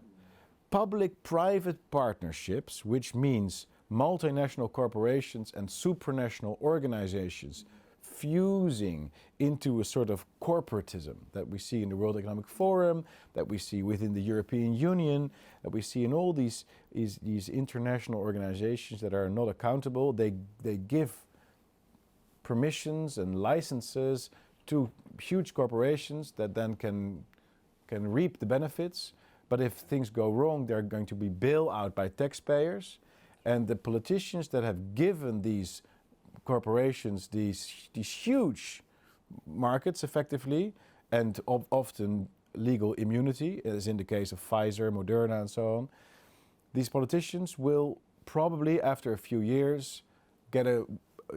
public-private partnerships, which means multinational corporations and supranational organizations fusing into a sort of corporatism that we see in the World Economic Forum, that we see within the European Union, that we see in all these international organizations that are not accountable. They give permissions and licenses to huge corporations that then can reap the benefits. But if things go wrong, they're going to be bailed out by taxpayers. And the politicians that have given these corporations these huge markets effectively, and often legal immunity, as in the case of Pfizer, Moderna and so on, these politicians will probably after a few years get a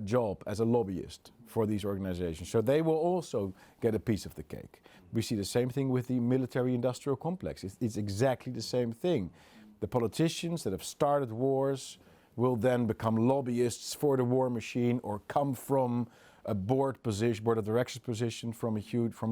job as a lobbyist for these organizations. So they will also get a piece of the cake. We see the same thing with the military-industrial complex. It's exactly the same thing. The politicians that have started wars will then become lobbyists for the war machine, or come from a board of directors position from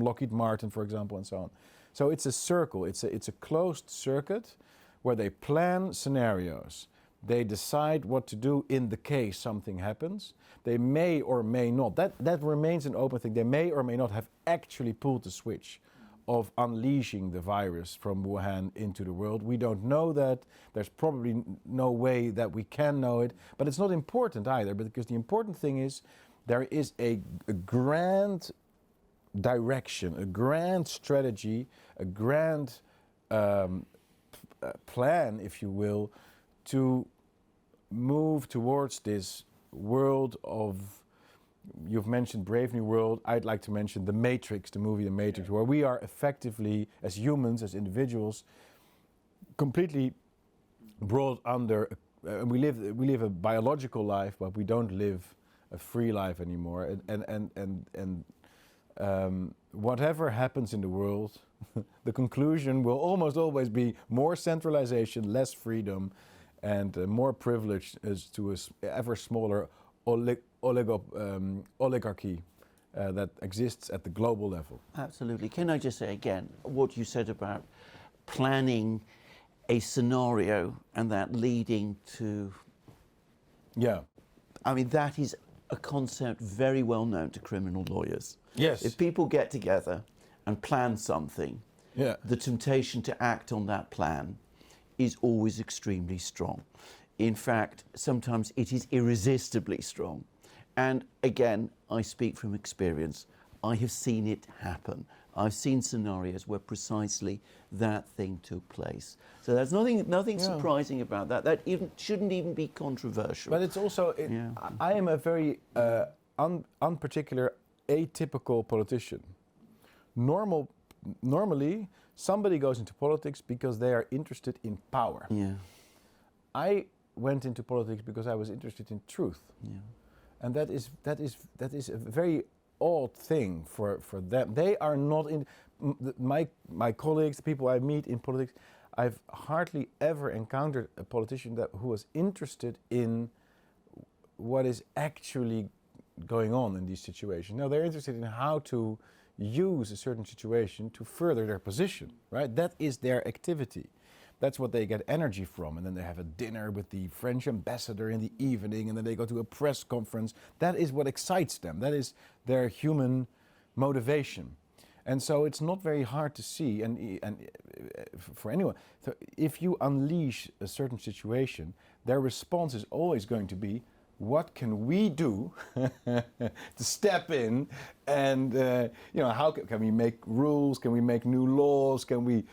Lockheed Martin, for example, and so on. So it's a circle. It's a closed circuit where they plan scenarios. They decide what to do in the case something happens. They may or may not. That remains an open thing. They may or may not have actually pulled the switch of unleashing the virus from Wuhan into the world. We don't know that. There's probably no way that we can know it. But it's not important either, because the important thing is there is a grand direction, a grand strategy, a grand plan, if you will, to move towards this world of, you've mentioned Brave New World, I'd like to mention The Matrix, the movie The Matrix, where we are effectively, as humans, as individuals, completely brought under, we live a biological life, but we don't live a free life anymore. And whatever happens in the world, the conclusion will almost always be more centralization, less freedom, and more privilege to an ever smaller oligarchy that exists at the global level. Absolutely. Can I just say again what you said about planning a scenario and that leading to... Yeah. I mean, that is a concept very well known to criminal lawyers. Yes. If people get together and plan something, yeah, the temptation to act on that plan is always extremely strong. In fact, sometimes it is irresistibly strong. And again, I speak from experience. I have seen it happen. I've seen scenarios where precisely that thing took place. So there's nothing surprising about that. That shouldn't even be controversial. But it's also, I am a very unparticular, atypical politician. Normally, somebody goes into politics because they are interested in power. Yeah. I went into politics because I was interested in truth. Yeah. And that is a very odd thing for them. They are not in my colleagues, the people I meet in politics. I've hardly ever encountered a politician who was interested in what is actually going on in these situations. No, they're interested in how to use a certain situation to further their position, right? That is their activity. That's what they get energy from. And then they have a dinner with the French ambassador in the evening, and then they go to a press conference. That is what excites them. That is their human motivation. And so it's not very hard to see, and for anyone. So if you unleash a certain situation, their response is always going to be, what can we do to step in and, how can we make rules? Can we make new laws? Can we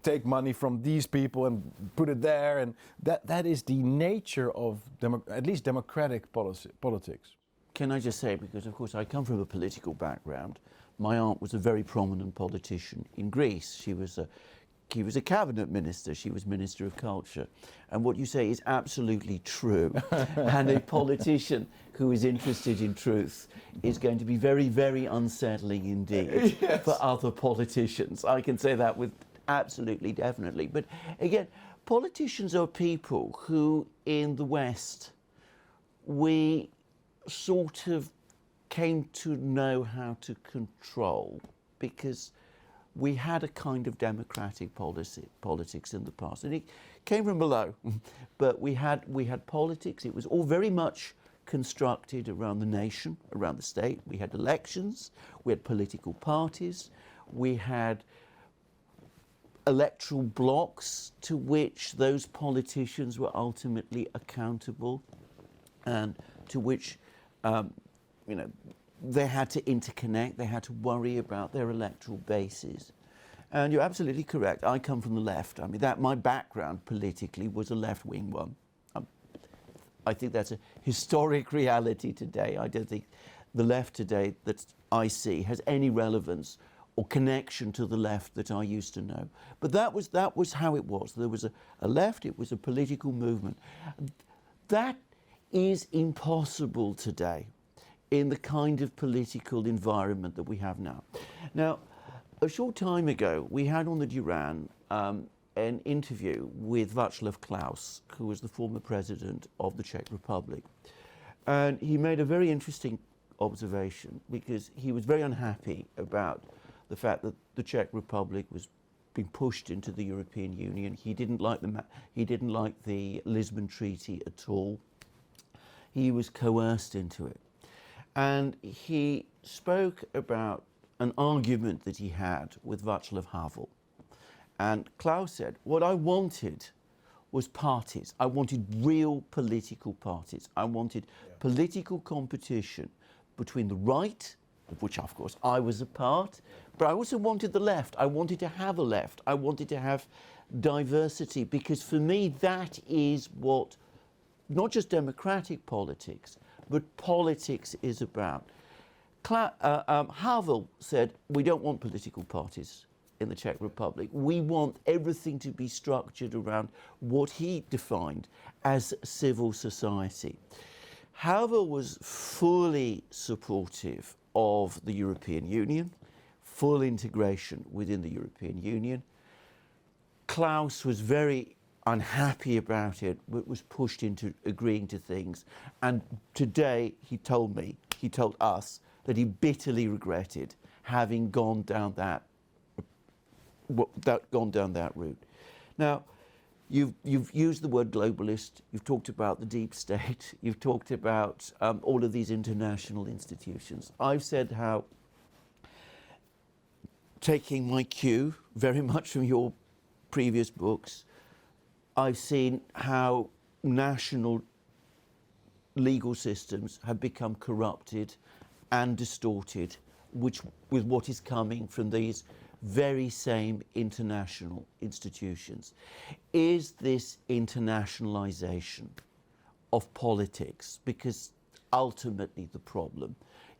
take money from these people and put it there? And that is the nature of at least democratic politics. Can I just say, because of course I come from a political background, my aunt was a very prominent politician in Greece. She was a cabinet minister, she was Minister of Culture. And what you say is absolutely true. And a politician who is interested in truth is going to be very, very unsettling indeed for other politicians. I can say that with absolutely definitely. But again, politicians are people who in the West, we sort of came to know how to control, because we had a kind of democratic politics in the past, and it came from below. But we had politics. It was all very much constructed around the nation, around the state. We had elections. We had political parties. We had electoral blocks to which those politicians were ultimately accountable, and to which they had to interconnect, they had to worry about their electoral bases. And you're absolutely correct. I come from the left. I mean, my background politically was a left-wing one. I think that's a historic reality today. I don't think the left today that I see has any relevance or connection to the left that I used to know. But that was how it was. There was a left, it was a political movement. That is impossible today in the kind of political environment that we have now. Now, a short time ago, we had on the Duran an interview with Václav Klaus, who was the former president of the Czech Republic. And he made a very interesting observation, because he was very unhappy about the fact that the Czech Republic was being pushed into the European Union. He didn't like the Lisbon Treaty at all. He was coerced into it. And he spoke about an argument that he had with Václav Havel. And Klaus said, what I wanted was parties. I wanted real political parties. I wanted political competition between the right, of which of course I was a part, but I also wanted the left. I wanted to have a left. I wanted to have diversity, because for me that is what not just democratic politics, but politics is about. Havel said, we don't want political parties in the Czech Republic. We want everything to be structured around what he defined as civil society. Havel was fully supportive of the European Union, full integration within the European Union. Klaus was very unhappy about it, but was pushed into agreeing to things. And today he told us that he bitterly regretted having gone down that route. Now, you've used the word globalist. You've talked about the deep state. You've talked about all of these international institutions. I've said how, taking my cue very much from your previous books, I've seen how national legal systems have become corrupted and distorted, with what is coming from these very same international institutions. Is this internationalization of politics? Because ultimately the problem?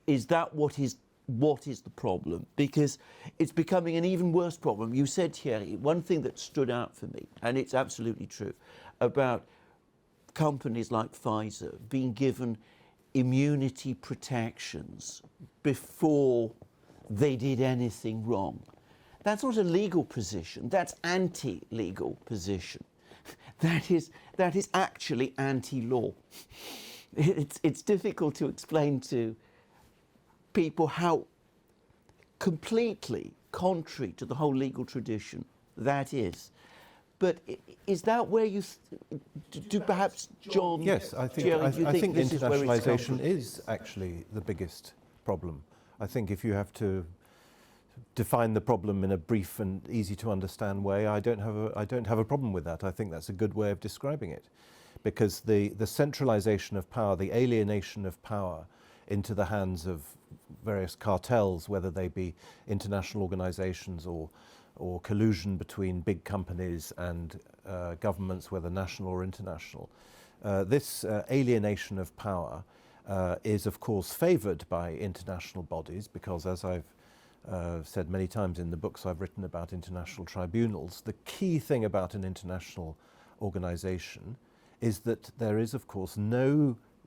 Is that what is the problem? Because it's becoming an even worse problem. You said, Thierry, one thing that stood out for me, and it's absolutely true, about companies like Pfizer being given immunity protections before they did anything wrong. That's not a legal position, that's anti-legal position. That is actually anti-law. It's difficult to explain to people how completely contrary to the whole legal tradition that is. But is that where you do perhaps, John? Yes, I think, Thierry, I think this is where it's come internationalisation from? is actually the biggest problem. I think if you have to define the problem in a brief and easy to understand way, I don't have a problem with that. I think that's a good way of describing it, because the centralisation of power, the alienation of power into the hands of various cartels, whether they be international organisations or collusion between big companies and governments, whether national or international. This alienation of power is, of course, favoured by international bodies, because, as I've said many times in the books I've written about international tribunals, the key thing about an international organisation is that there is, of course,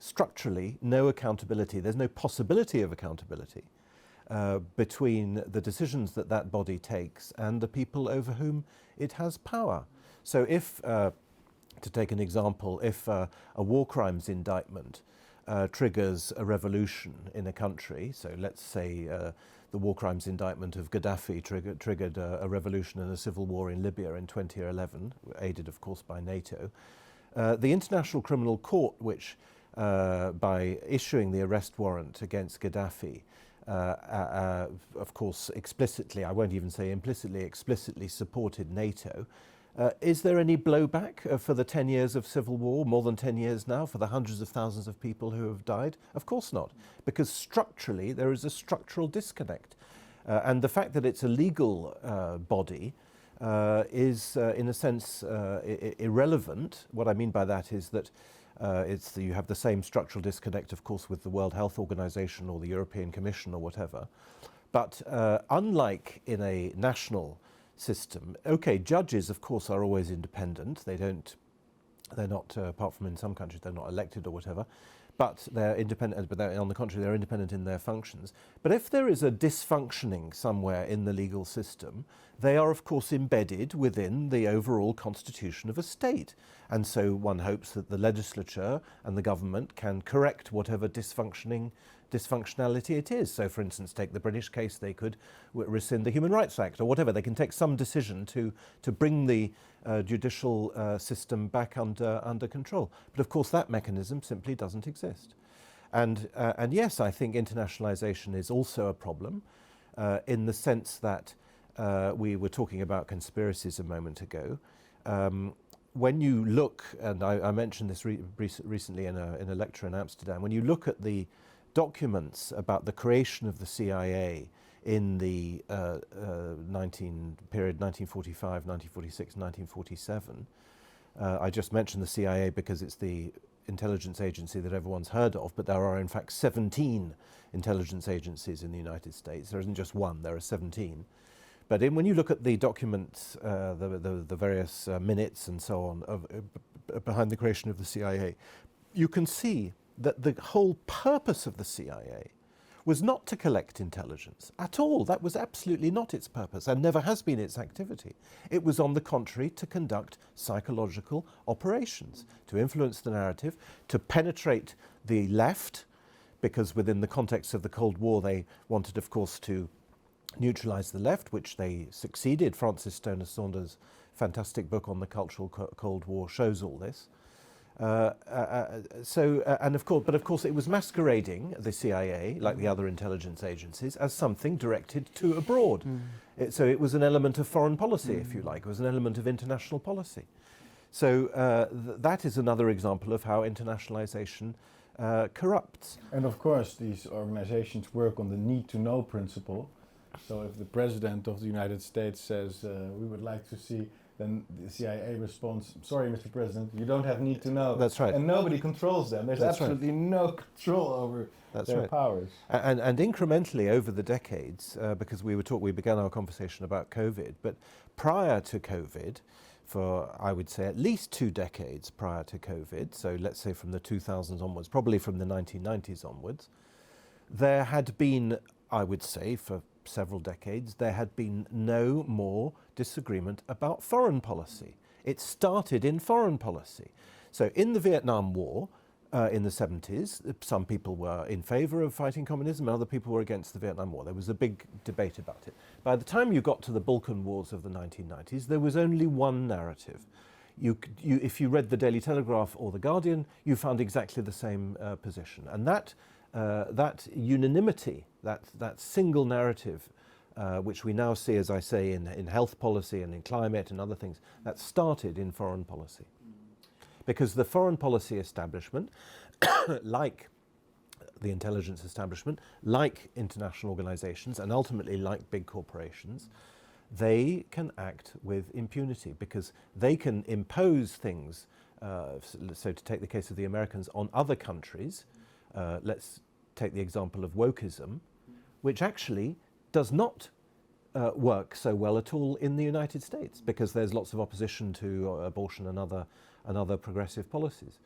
structurally no accountability. There's no possibility of accountability between the decisions that that body takes and the people over whom it has power. So if, to take an example, if a war crimes indictment triggers a revolution in a country, so let's say the war crimes indictment of Gaddafi triggered a revolution and a civil war in Libya in 2011, aided of course by NATO, the International Criminal Court, which by issuing the arrest warrant against Gaddafi, of course, explicitly, I won't even say implicitly, explicitly supported NATO. Is there any blowback for the 10 years of civil war, more than 10 years now, for the hundreds of thousands of people who have died? Of course not, because structurally there is a structural disconnect. And the fact that it's a legal body is, in a sense, irrelevant. What I mean by that is that you have the same structural disconnect, of course, with the World Health Organization or the European Commission or whatever. But unlike in a national system, okay, judges, of course, are always independent. They're not, apart from in some countries, they're not elected or whatever, but they're independent, but on the contrary, they're independent in their functions. But if there is a dysfunctioning somewhere in the legal system, they are, of course, embedded within the overall constitution of a state. And so one hopes that the legislature and the government can correct whatever dysfunctionality it is. So, for instance, take the British case, they could rescind the Human Rights Act or whatever. They can take some decision to bring the judicial system back under control. But of course, that mechanism simply doesn't exist. And yes, I think internationalization is also a problem in the sense that we were talking about conspiracies a moment ago. When you look, and I mentioned this recently in a lecture in Amsterdam, when you look at the documents about the creation of the CIA in the period 1945, 1946, 1947. I just mentioned the CIA because it's the intelligence agency that everyone's heard of, but there are in fact 17 intelligence agencies in the United States. There isn't just one, there are 17. But when you look at the documents, the various minutes and so on behind the creation of the CIA, you can see that the whole purpose of the CIA was not to collect intelligence at all. That was absolutely not its purpose and never has been its activity. It was, on the contrary, to conduct psychological operations, to influence the narrative, to penetrate the left, because within the context of the Cold War they wanted, of course, to neutralize the left, which they succeeded. Francis Stoner Saunders' fantastic book on the cultural Cold War shows all this. And of course, it was masquerading, the CIA, like the other intelligence agencies, as something directed to abroad. So it was an element of foreign policy, if you like. It was an element of international policy. So that is another example of how internationalization corrupts. And of course, these organizations work on the need-to-know principle. So if the President of the United States says, we would like to see then the CIA responds, sorry, Mr. President, you don't have need to know. That's right. And nobody controls them. There's absolutely no control over their powers. And incrementally over the decades, because we began our conversation about COVID, but prior to COVID, for I would say at least 2 decades prior to COVID, so let's say from the 2000s onwards, probably from the 1990s onwards, there had been, I would say, for several decades, there had been no more disagreement about foreign policy. It started in foreign policy. So in the Vietnam War, in the 70s, some people were in favor of fighting communism and other people were against the Vietnam War. There was a big debate about it. By the time you got to the Balkan Wars of the 1990s, there was only one narrative. If you read the Daily Telegraph or the Guardian, you found exactly the same position. And that unanimity, that single narrative, which we now see, as I say, in health policy and in climate and other things, that started in foreign policy. Because the foreign policy establishment, like the intelligence establishment, like international organizations, and ultimately like big corporations, they can act with impunity because they can impose things, so to take the case of the Americans, on other countries. Let's take the example of wokeism, which actually does not work so well at all in the United States because there's lots of opposition to abortion and other progressive policies.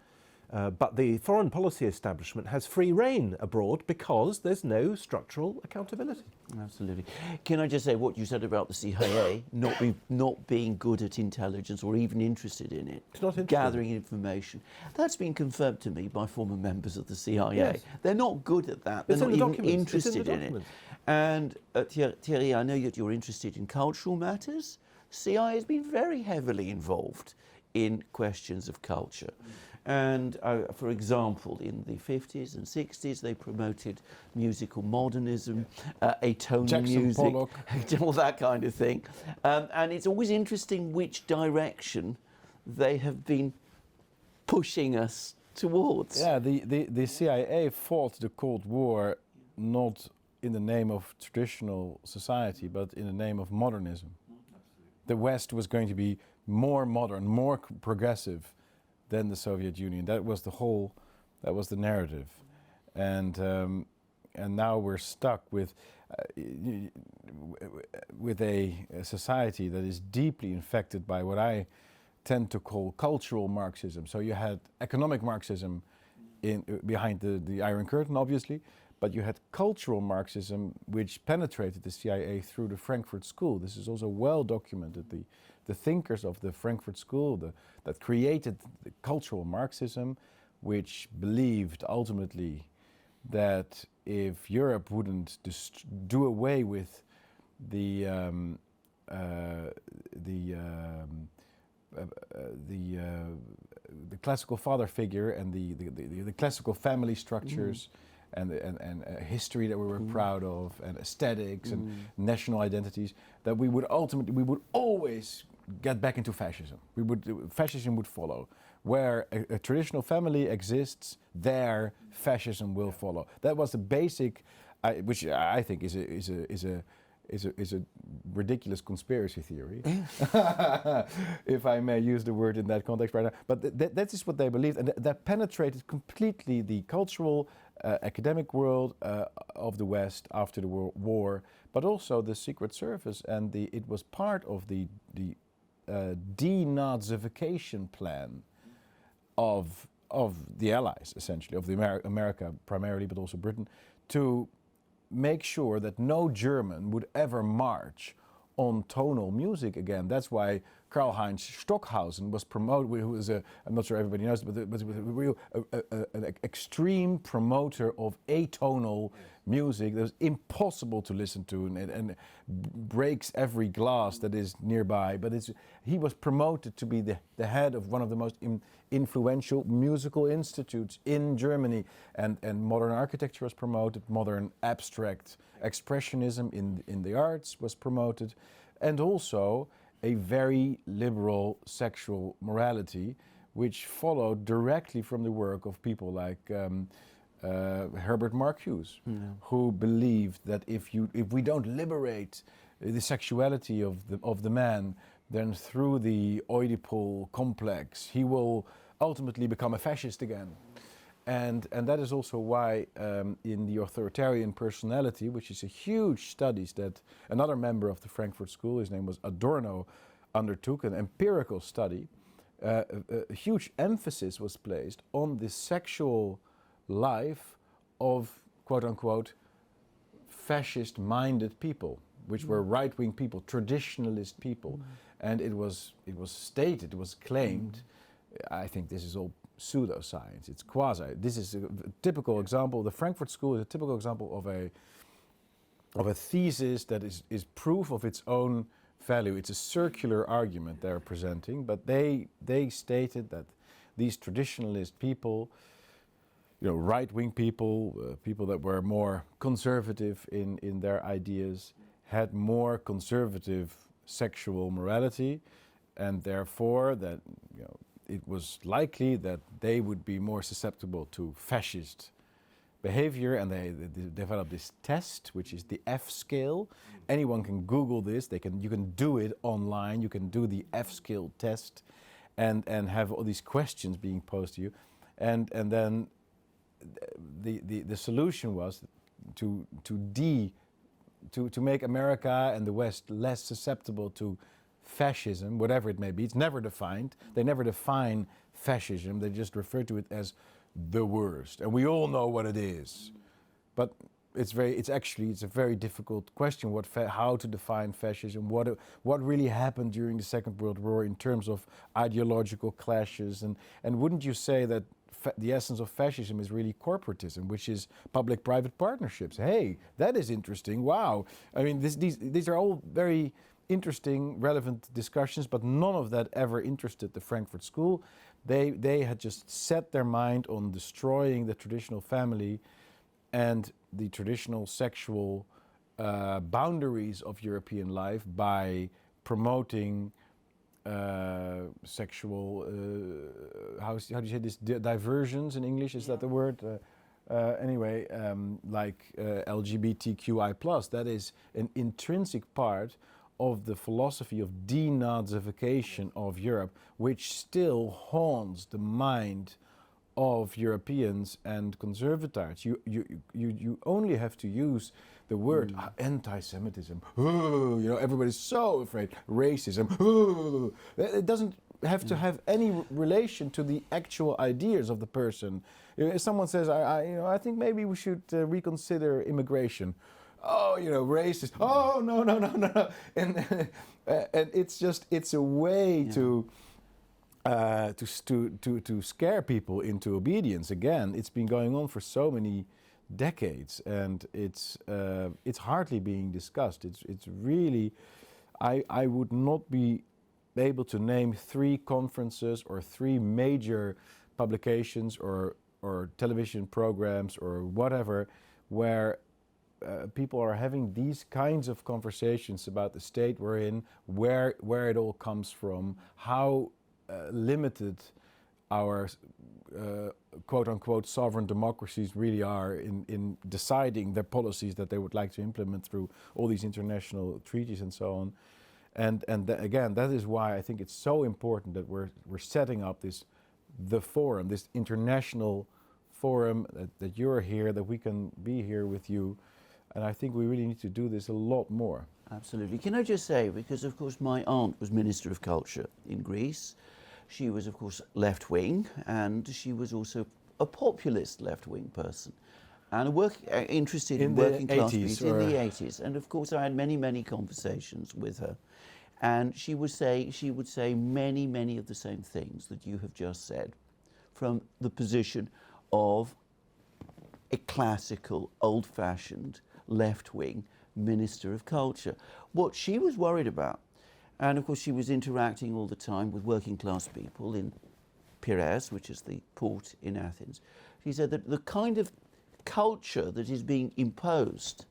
But the foreign policy establishment has free rein abroad because there's no structural accountability. Absolutely. Can I just say what you said about the CIA not being good at intelligence or even interested in it, It's not interested. gathering information? That's been confirmed to me by former members of the CIA. Yes. They're not good at that. They're It's not in the even documents. interested It's in the in it. documents. And Thierry, I know that you're interested in cultural matters. CIA has been very heavily involved in questions of culture. And for example, in the 50s and 60s, they promoted musical modernism, atonal Jackson music, Pollock. all that kind of thing. And it's always interesting which direction they have been pushing us towards. Yeah, the CIA fought the Cold War not in the name of traditional society, but in the name of modernism. The West was going to be more modern, more progressive than the Soviet Union. That was the narrative, and now we're stuck with a society that is deeply infected by what I tend to call cultural Marxism. So you had economic Marxism behind the Iron Curtain, obviously, but you had cultural Marxism, which penetrated the CIA through the Frankfurt School. This is also well documented. The thinkers of the Frankfurt School that created the cultural Marxism, which believed ultimately that if Europe wouldn't do away with the classical father figure and the classical family structures and a history that we were proud of and aesthetics and national identities, that we would always get back into fascism. Fascism would follow. Where a traditional family exists, there fascism will follow. That was the basic, which I think is a ridiculous conspiracy theory, if I may use the word in that context right now. But that is what they believed, and that penetrated completely the cultural, academic world of the West after the war, but also the Secret Service, and it was part of the denazification plan of the Allies, essentially, of the America primarily, but also Britain, to make sure that no German would ever march on tonal music again. That's why Karl-Heinz Stockhausen was promoted, who was I'm not sure everybody knows, but was a real an extreme promoter of atonal music that was impossible to listen to and breaks every glass that is nearby. But he was promoted to be the head of one of the most influential musical institutes in Germany, and modern architecture was promoted, modern abstract expressionism in the arts was promoted, and also a very liberal sexual morality, which followed directly from the work of people like Herbert Marcuse, who believed that if we don't liberate the sexuality of the man, then through the Oedipal complex, he will ultimately become a fascist again. And that is also why in the authoritarian personality, which is a huge studies that another member of the Frankfurt School, his name was Adorno, undertook, an empirical study, a huge emphasis was placed on the sexual life of, quote unquote, fascist-minded people, which were right-wing people, traditionalist people. And it was stated, it was claimed, I think this is all pseudoscience, it's quasi. This is a typical example. The Frankfurt School is a typical example of a thesis that is proof of its own value. It's a circular argument they're presenting, but they stated that these traditionalist people, you know, right-wing people, people that were more conservative in their ideas, had more conservative sexual morality, and therefore that, you know, it was likely that they would be more susceptible to fascist behavior, and they developed this test, which is the F scale. Anyone can Google this. You can do it online. You can do the F scale test, and have all these questions being posed to you, and then the solution was to make America and the West less susceptible to fascism, whatever it may be. It's never defined. They never define fascism. They just refer to it as the worst, and we all know what it is. But it's a very difficult question. How to define fascism? What really happened during the Second World War in terms of ideological clashes? And wouldn't you say that the essence of fascism is really corporatism, which is public-private partnerships? Hey, that is interesting. Wow. I mean, these are all very interesting, relevant discussions, but none of that ever interested the Frankfurt School. They had just set their mind on destroying the traditional family and the traditional sexual boundaries of European life by promoting sexual, how do you say this, diversions in English, is that the word? Anyway, like LGBTQI+, that is an intrinsic part of the philosophy of denazification of Europe, which still haunts the mind of Europeans and conservators. You only have to use the word anti-Semitism. You know, everybody's so afraid. Racism. It doesn't have to have any relation to the actual ideas of the person. If someone says, I think maybe we should reconsider immigration. Oh, you know, racist. Oh, no. And it's a way to scare people into obedience. Again, it's been going on for so many decades, and it's hardly being discussed. It's really, I would not be able to name 3 conferences or 3 major publications or television programs or whatever where people are having these kinds of conversations about the state we're in, where it all comes from, how limited our quote-unquote sovereign democracies really are in deciding their policies that they would like to implement through all these international treaties and so on. And again, that is why I think it's so important that we're setting up the forum, this international forum, that you're here, that we can be here with you. And I think we really need to do this a lot more. Absolutely. Can I just say, because of course my aunt was Minister of Culture in Greece. She was of course left-wing, and she was also a populist left-wing person, and interested in working class people in the 80s. And of course I had many conversations with her, and she would say many of the same things that you have just said, from the position of a classical, old-fashioned, left-wing Minister of Culture. What she was worried about, and of course she was interacting all the time with working class people in Piraeus, which is the port in Athens. She said that the kind of culture that is being imposed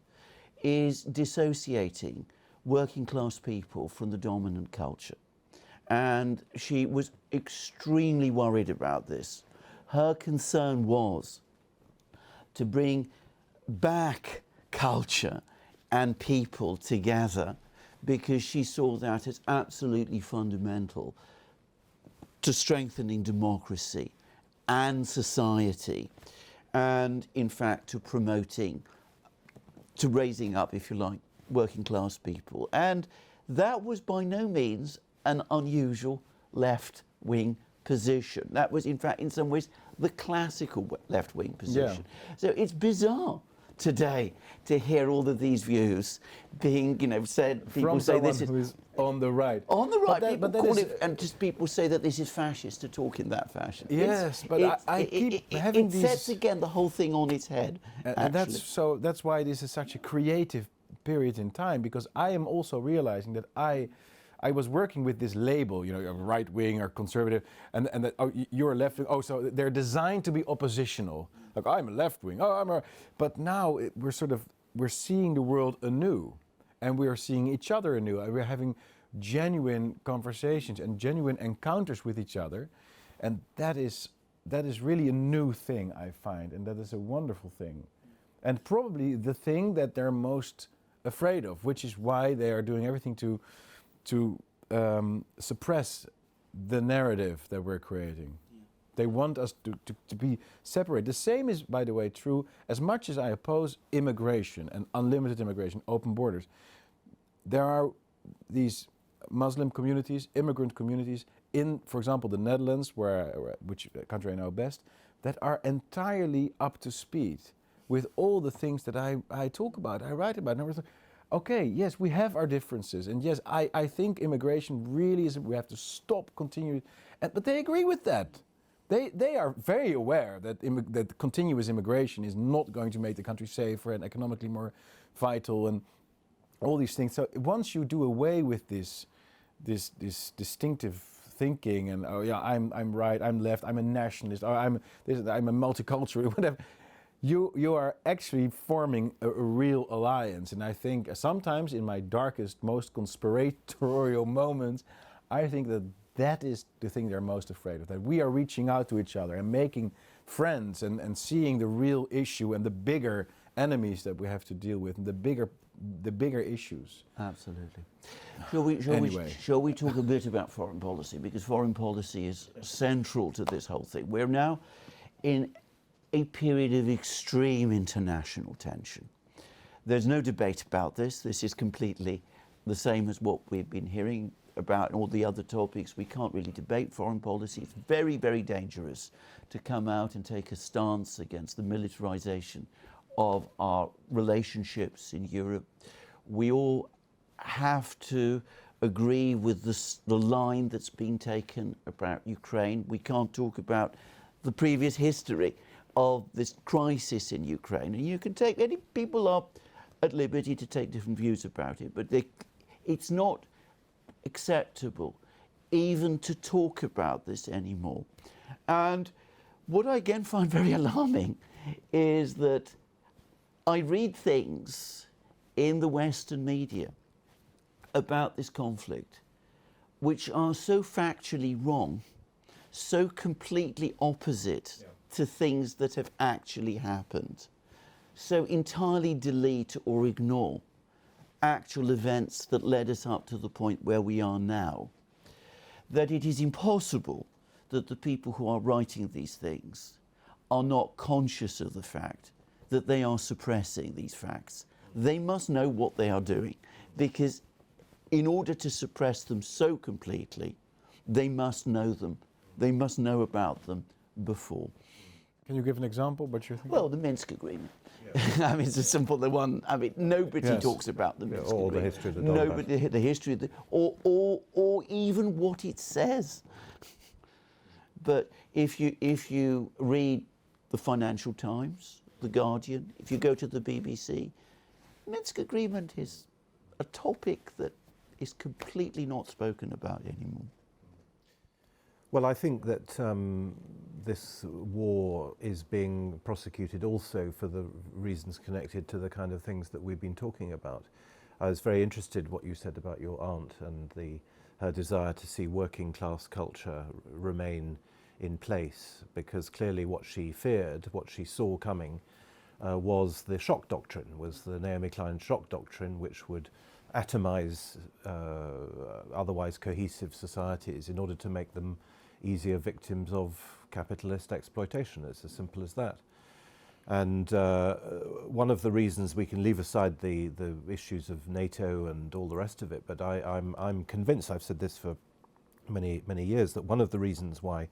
is dissociating working class people from the dominant culture. And she was extremely worried about this. Her concern was to bring back culture and people together, because she saw that as absolutely fundamental to strengthening democracy and society, and in fact to promoting, to raising up, if you like, working class people. And that was by no means an unusual left-wing position. That was, in fact, in some ways, the classical left-wing position. Yeah. So it's bizarre today to hear all of these views being, said. People from say this is on the right. On the right, but people that call is, it, and just people say that this is fascist to talk in that fashion. Yes, but I keep having these. It sets again the whole thing on its head. And that's why this is such a creative period in time, because I am also realizing that I was working with this label, right wing or conservative, and that you're left wing. So they're designed to be oppositional. Like I'm a left wing. But now we're seeing the world anew, and we are seeing each other anew. We're having genuine conversations and genuine encounters with each other, and that is really a new thing, I find, and that is a wonderful thing, and probably the thing that they're most afraid of, which is why they are doing everything to suppress the narrative that we're creating. Yeah. They want us to be separate. The same is, by the way, true as much as I oppose immigration and unlimited immigration, open borders. There are these Muslim communities, immigrant communities in, for example, the Netherlands, which country I know best, that are entirely up to speed with all the things that I talk about, I write about, and everything. Okay, yes, we have our differences, and yes, I think immigration really is, we have to stop continuing, but they agree with that. They are very aware that continuous immigration is not going to make the country safer and economically more vital and all these things. So once you do away with this distinctive thinking and I'm right, I'm left, I'm a nationalist, or I'm a multicultural, whatever. You are actually forming a real alliance, and I think sometimes in my darkest, most conspiratorial moments, I think that is the thing they're most afraid of, that we are reaching out to each other and making friends and seeing the real issue and the bigger enemies that we have to deal with, and the bigger issues. Absolutely. Shall we talk a bit about foreign policy, because foreign policy is central to this whole thing. We're now in a period of extreme international tension. There's no debate about this. This is completely the same as what we've been hearing about all the other topics. We can't really debate foreign policy. It's very, very dangerous to come out and take a stance against the militarization of our relationships in Europe. We all have to agree with the line that's been taken about Ukraine. We can't talk about the previous history of this crisis in Ukraine. And you can take, any people are at liberty to take different views about it, but it's not acceptable even to talk about this anymore. And what I again find very alarming is that I read things in the Western media about this conflict which are so factually wrong, so completely opposite to things that have actually happened, so entirely delete or ignore actual events that led us up to the point where we are now, that it is impossible that the people who are writing these things are not conscious of the fact that they are suppressing these facts. They must know what they are doing, because in order to suppress them so completely, they must know them. They must know about them before. Can you give an example what you're thinking? Well, the Minsk Agreement. Yeah. I mean, it's a simple one. I mean, nobody talks about the Minsk Agreement. Or the history of the Donbass. Nobody, the history of the, or even what it says. But if you read the Financial Times, the Guardian, if you go to the BBC, the Minsk Agreement is a topic that is completely not spoken about anymore. Well, I think that this war is being prosecuted also for the reasons connected to the kind of things that we've been talking about. I was very interested what you said about your aunt and her desire to see working class culture remain in place, because clearly what she feared, what she saw coming, was the shock doctrine, was the Naomi Klein shock doctrine, which would atomize otherwise cohesive societies in order to make them easier victims of capitalist exploitation. It's as simple as that. And one of the reasons we can leave aside the issues of NATO and all the rest of it, but I'm convinced, I've said this for many years, that one of the reasons why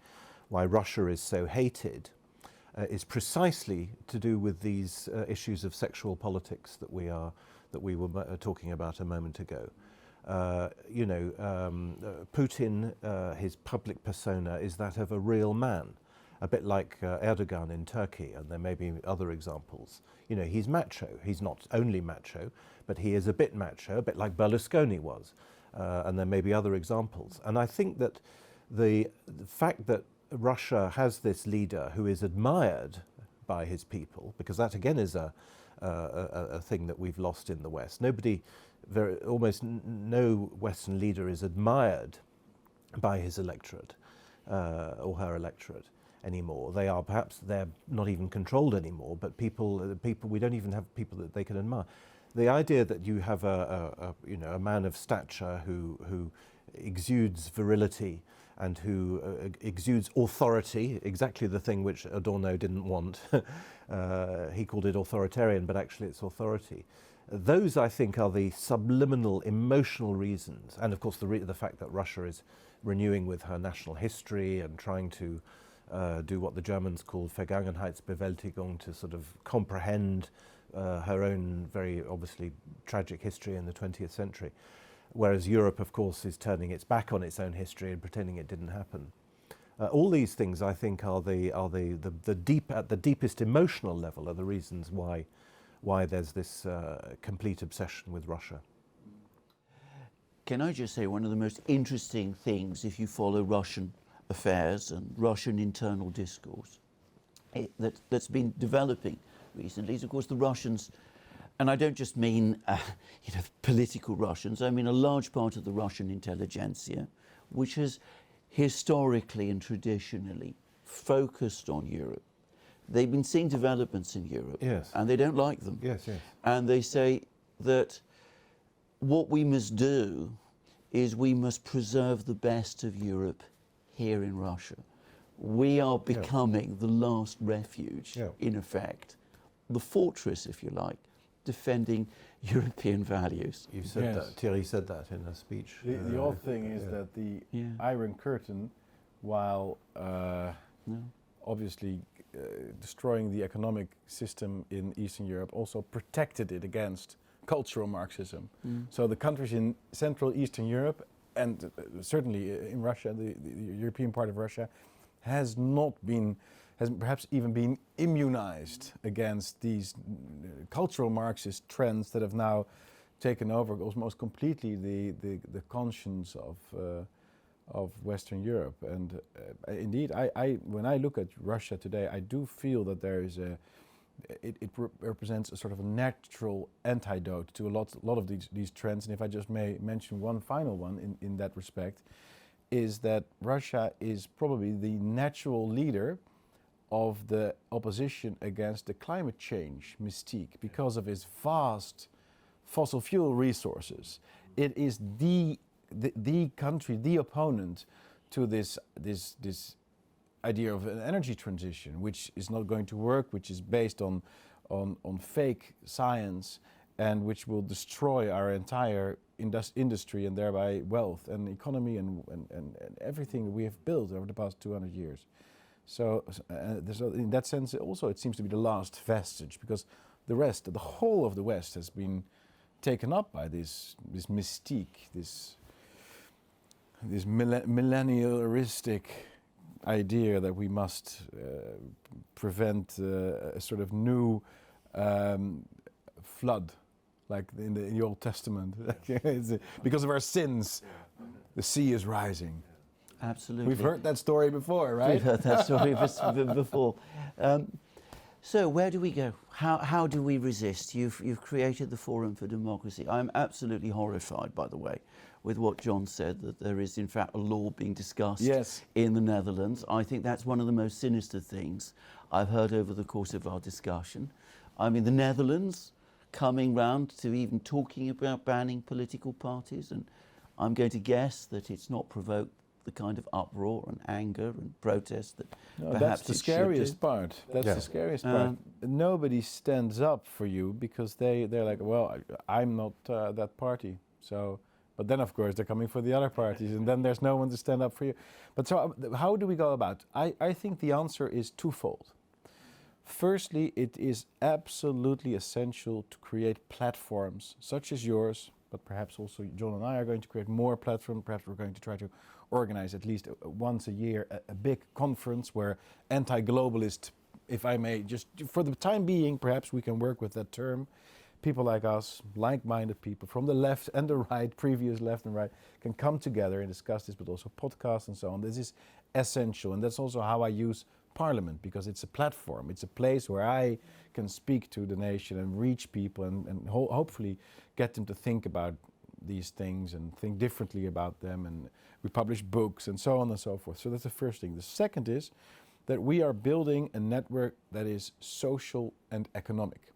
Russia is so hated is precisely to do with these issues of sexual politics that we were talking about a moment ago. Putin, his public persona is that of a real man, a bit like Erdogan in Turkey, and there may be other examples. You know, he's macho. He's not only macho, but he is a bit macho, a bit like Berlusconi was, and there may be other examples. And I think that the fact that Russia has this leader who is admired by his people, because that again is a thing that we've lost in the West. Almost no Western leader is admired by his electorate or her electorate anymore. They're not even controlled anymore, but we don't even have people that they can admire. The idea that you have a man of stature who exudes virility and who exudes authority, exactly the thing which Adorno didn't want. He called it authoritarian, but actually it's authority. Those, I think, are the subliminal emotional reasons. And of course the fact that Russia is renewing with her national history and trying to do what the Germans called Vergangenheitsbewältigung, to sort of comprehend her own very obviously tragic history in the 20th century. Whereas Europe, of course, is turning its back on its own history and pretending it didn't happen. All these things, I think, at the deepest emotional level, are the reasons why there's this complete obsession with Russia. Can I just say one of the most interesting things, if you follow Russian affairs and Russian internal discourse, that's been developing recently is, of course, the Russians. And I don't just mean political Russians. I mean a large part of the Russian intelligentsia, which has historically and traditionally focused on Europe. They've been seeing developments in Europe, yes, and they don't like them. Yes, yes. And they say that what we must do is we must preserve the best of Europe here in Russia. We are becoming the last refuge, in effect, the fortress, if you like, defending European values. You said that. Thierry said that in a speech. The odd thing is that the Iron Curtain, while obviously destroying the economic system in Eastern Europe, also protected it against cultural Marxism. So the countries in Central Eastern Europe, and certainly in Russia, the European part of Russia, has perhaps even been immunized against these cultural Marxist trends that have now taken over almost completely the conscience of Western Europe. And indeed, when I look at Russia today, I do feel that there is it represents a sort of a natural antidote to a lot of these trends. And if I just may mention one final one in that respect, is that Russia is probably the natural leader of the opposition against the climate change mystique because of its vast fossil fuel resources. It is the country, the opponent to this idea of an energy transition, which is not going to work, which is based on fake science, and which will destroy our entire industry and thereby wealth and economy and everything that we have built over the past 200 years. So in that sense, also it seems to be the last vestige, because the whole of the West has been taken up by this mystique, this millennialistic idea that we must prevent a sort of new flood, like in the Old Testament. Because of our sins, the sea is rising. Absolutely. We've heard that story before, right? We've heard that story before. So where do we go? How do we resist? You've created the Forum for Democracy. I'm absolutely horrified, by the way, with what John said, that there is in fact a law being discussed in the Netherlands. I think that's one of the most sinister things I've heard over the course of our discussion. I mean, the Netherlands coming round to even talking about banning political parties, and I'm going to guess that it's not provoked the kind of uproar and anger and protest that No, perhaps that's the it should. scariest part. That's Yeah. the scariest part. Nobody stands up for you because they're like, well, I'm not that party. So, but then of course they're coming for the other parties, and then there's no one to stand up for you. But so, how do we go about? I think the answer is twofold. Firstly, it is absolutely essential to create platforms such as yours, but perhaps also John and I are going to create more platforms. Perhaps we're going to try to organize at least once a year a big conference where anti-globalist, if I may, just for the time being, perhaps we can work with that term. People like us, like-minded people from the left and the right, previous left and right, can come together and discuss this, but also podcasts and so on. This is essential, and that's also how I use Parliament, because it's a platform. It's a place where I can speak to the nation and reach people and hopefully get them to think about these things and think differently about them. And we publish books and so on and so forth. So that's the first thing. The second is that we are building a network that is social and economic.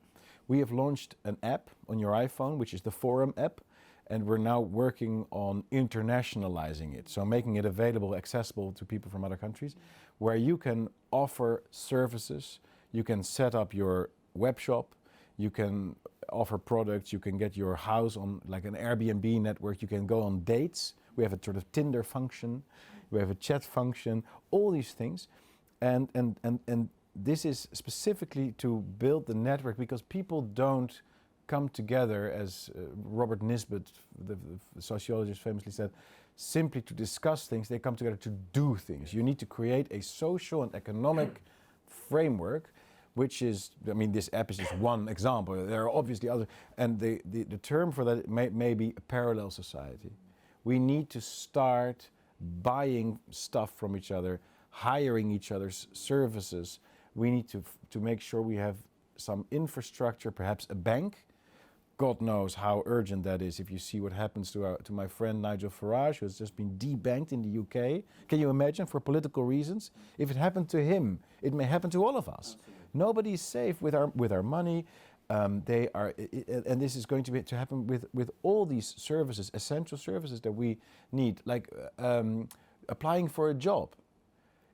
We have launched an app on your iPhone, which is the Forum app, and we're now working on internationalizing it, so making it available, accessible to people from other countries, where you can offer services, you can set up your web shop, you can offer products, you can get your house on like an Airbnb network, you can go on dates. We have a sort of Tinder function, we have a chat function, all these things. And this is specifically to build the network because people don't come together, as Robert Nisbet, the sociologist, famously said, simply to discuss things. They come together to do things. You need to create a social and economic framework, which is, I mean, this app is just one example. There are obviously others, and the term for that may be a parallel society. We need to start buying stuff from each other, hiring each other's services. We need to make sure we have some infrastructure, perhaps a bank. God knows how urgent that is if you see what happens to my friend Nigel Farage, who has just been debanked in the UK. Can you imagine, for political reasons? If it happened to him, it may happen to all of us. Absolutely. Nobody is safe with our money. And this is going to happen with all these services, essential services that we need, like applying for a job.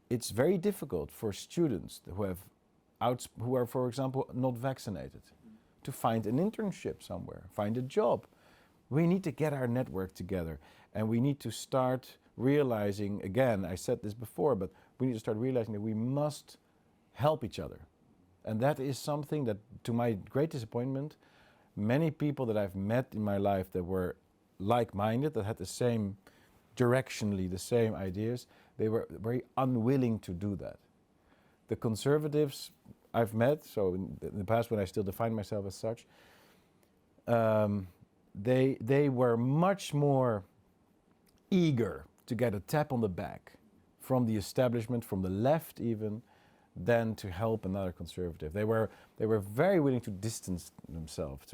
It's very difficult for students who are, for example, not vaccinated, to find an internship somewhere, find a job. We need to get our network together, and we need to start realizing, again, I said this before, but we need to start realizing that we must help each other. And that is something that, to my great disappointment, many people that I've met in my life that were like-minded, that had the same, directionally the same ideas, they were very unwilling to do that. The conservatives I've met, so in the past when I still defined myself as such, they were much more eager to get a tap on the back from the establishment, from the left even, than to help another conservative. They were very willing to distance themselves,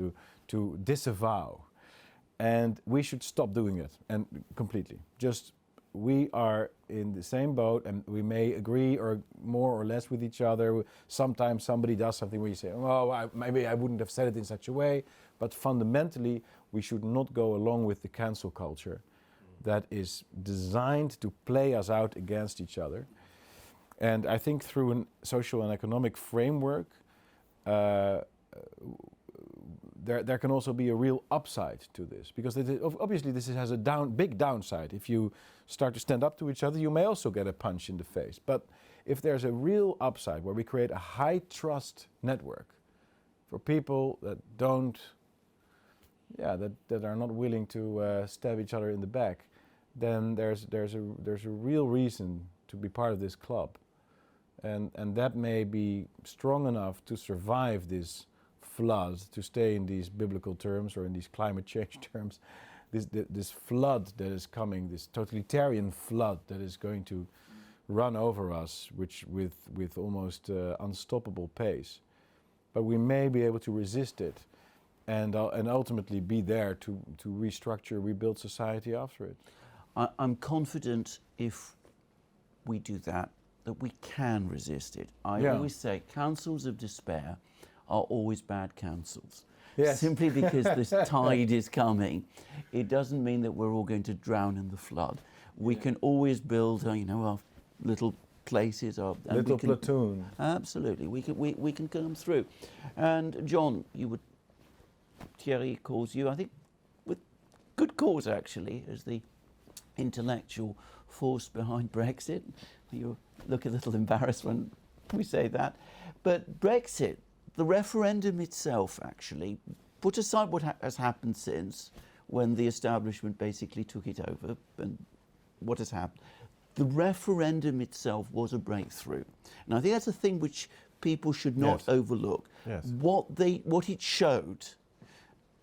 to disavow, and we should stop doing it, and completely. Just we are in the same boat, and we may agree or more or less with each other. Sometimes somebody does something where you say, "Oh, maybe I wouldn't have said it in such a way," but fundamentally, we should not go along with the cancel culture that is designed to play us out against each other. And I think through a social and economic framework, there can also be a real upside to this, because obviously this has a big downside. If you start to stand up to each other, you may also get a punch in the face. But if there's a real upside where we create a high trust network for people that that are not willing to stab each other in the back, then there's a real reason to be part of this club. And that may be strong enough to survive this flood, to stay in these biblical terms or in these climate change terms, this flood that is coming, this totalitarian flood that is going to run over us, which with almost unstoppable pace. But we may be able to resist it and ultimately be there to restructure, rebuild society after it. I'm confident if we do that we can resist it. I always say counsels of despair are always bad counsels. Yes. simply because this tide is coming. It doesn't mean that we're all going to drown in the flood. We can always build, our little places. And little platoon. Absolutely, we can come through. And John, Thierry calls you, I think, with good cause actually, as the intellectual force behind Brexit. You look a little embarrassed when we say that. But Brexit, the referendum itself actually, put aside what has happened since, when the establishment basically took it over and what has happened, the referendum itself was a breakthrough. And I think that's a thing which people should not Yes. overlook. Yes. What it showed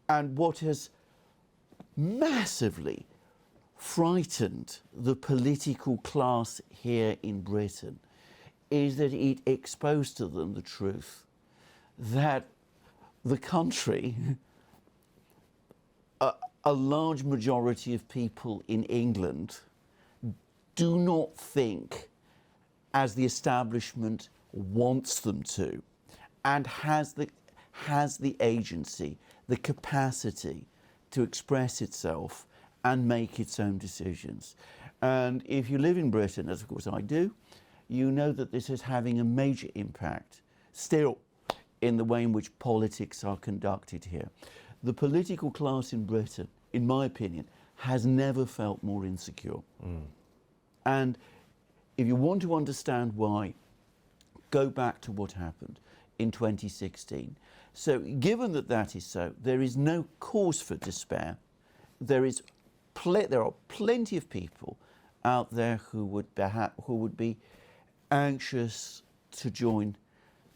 and what has massively frightened the political class here in Britain is that it exposed to them the truth that the country, a large majority of people in England do not think as the establishment wants them to, and has the agency, the capacity to express itself and make its own decisions. And if you live in Britain, as of course I do, you know that this is having a major impact still in the way in which politics are conducted here. The political class in Britain, in my opinion, has never felt more insecure. And if you want to understand why, go back to what happened in 2016. So given that that is so, there is no cause for despair. There are plenty of people out there who would be anxious to join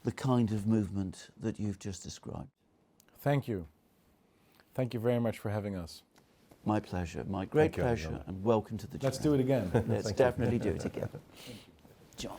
the kind of movement that you've just described. Thank you. Thank you very much for having us. My pleasure, my great Thank you, pleasure, John. and welcome to the Let's Duran. do it again. Let's definitely do it together. John.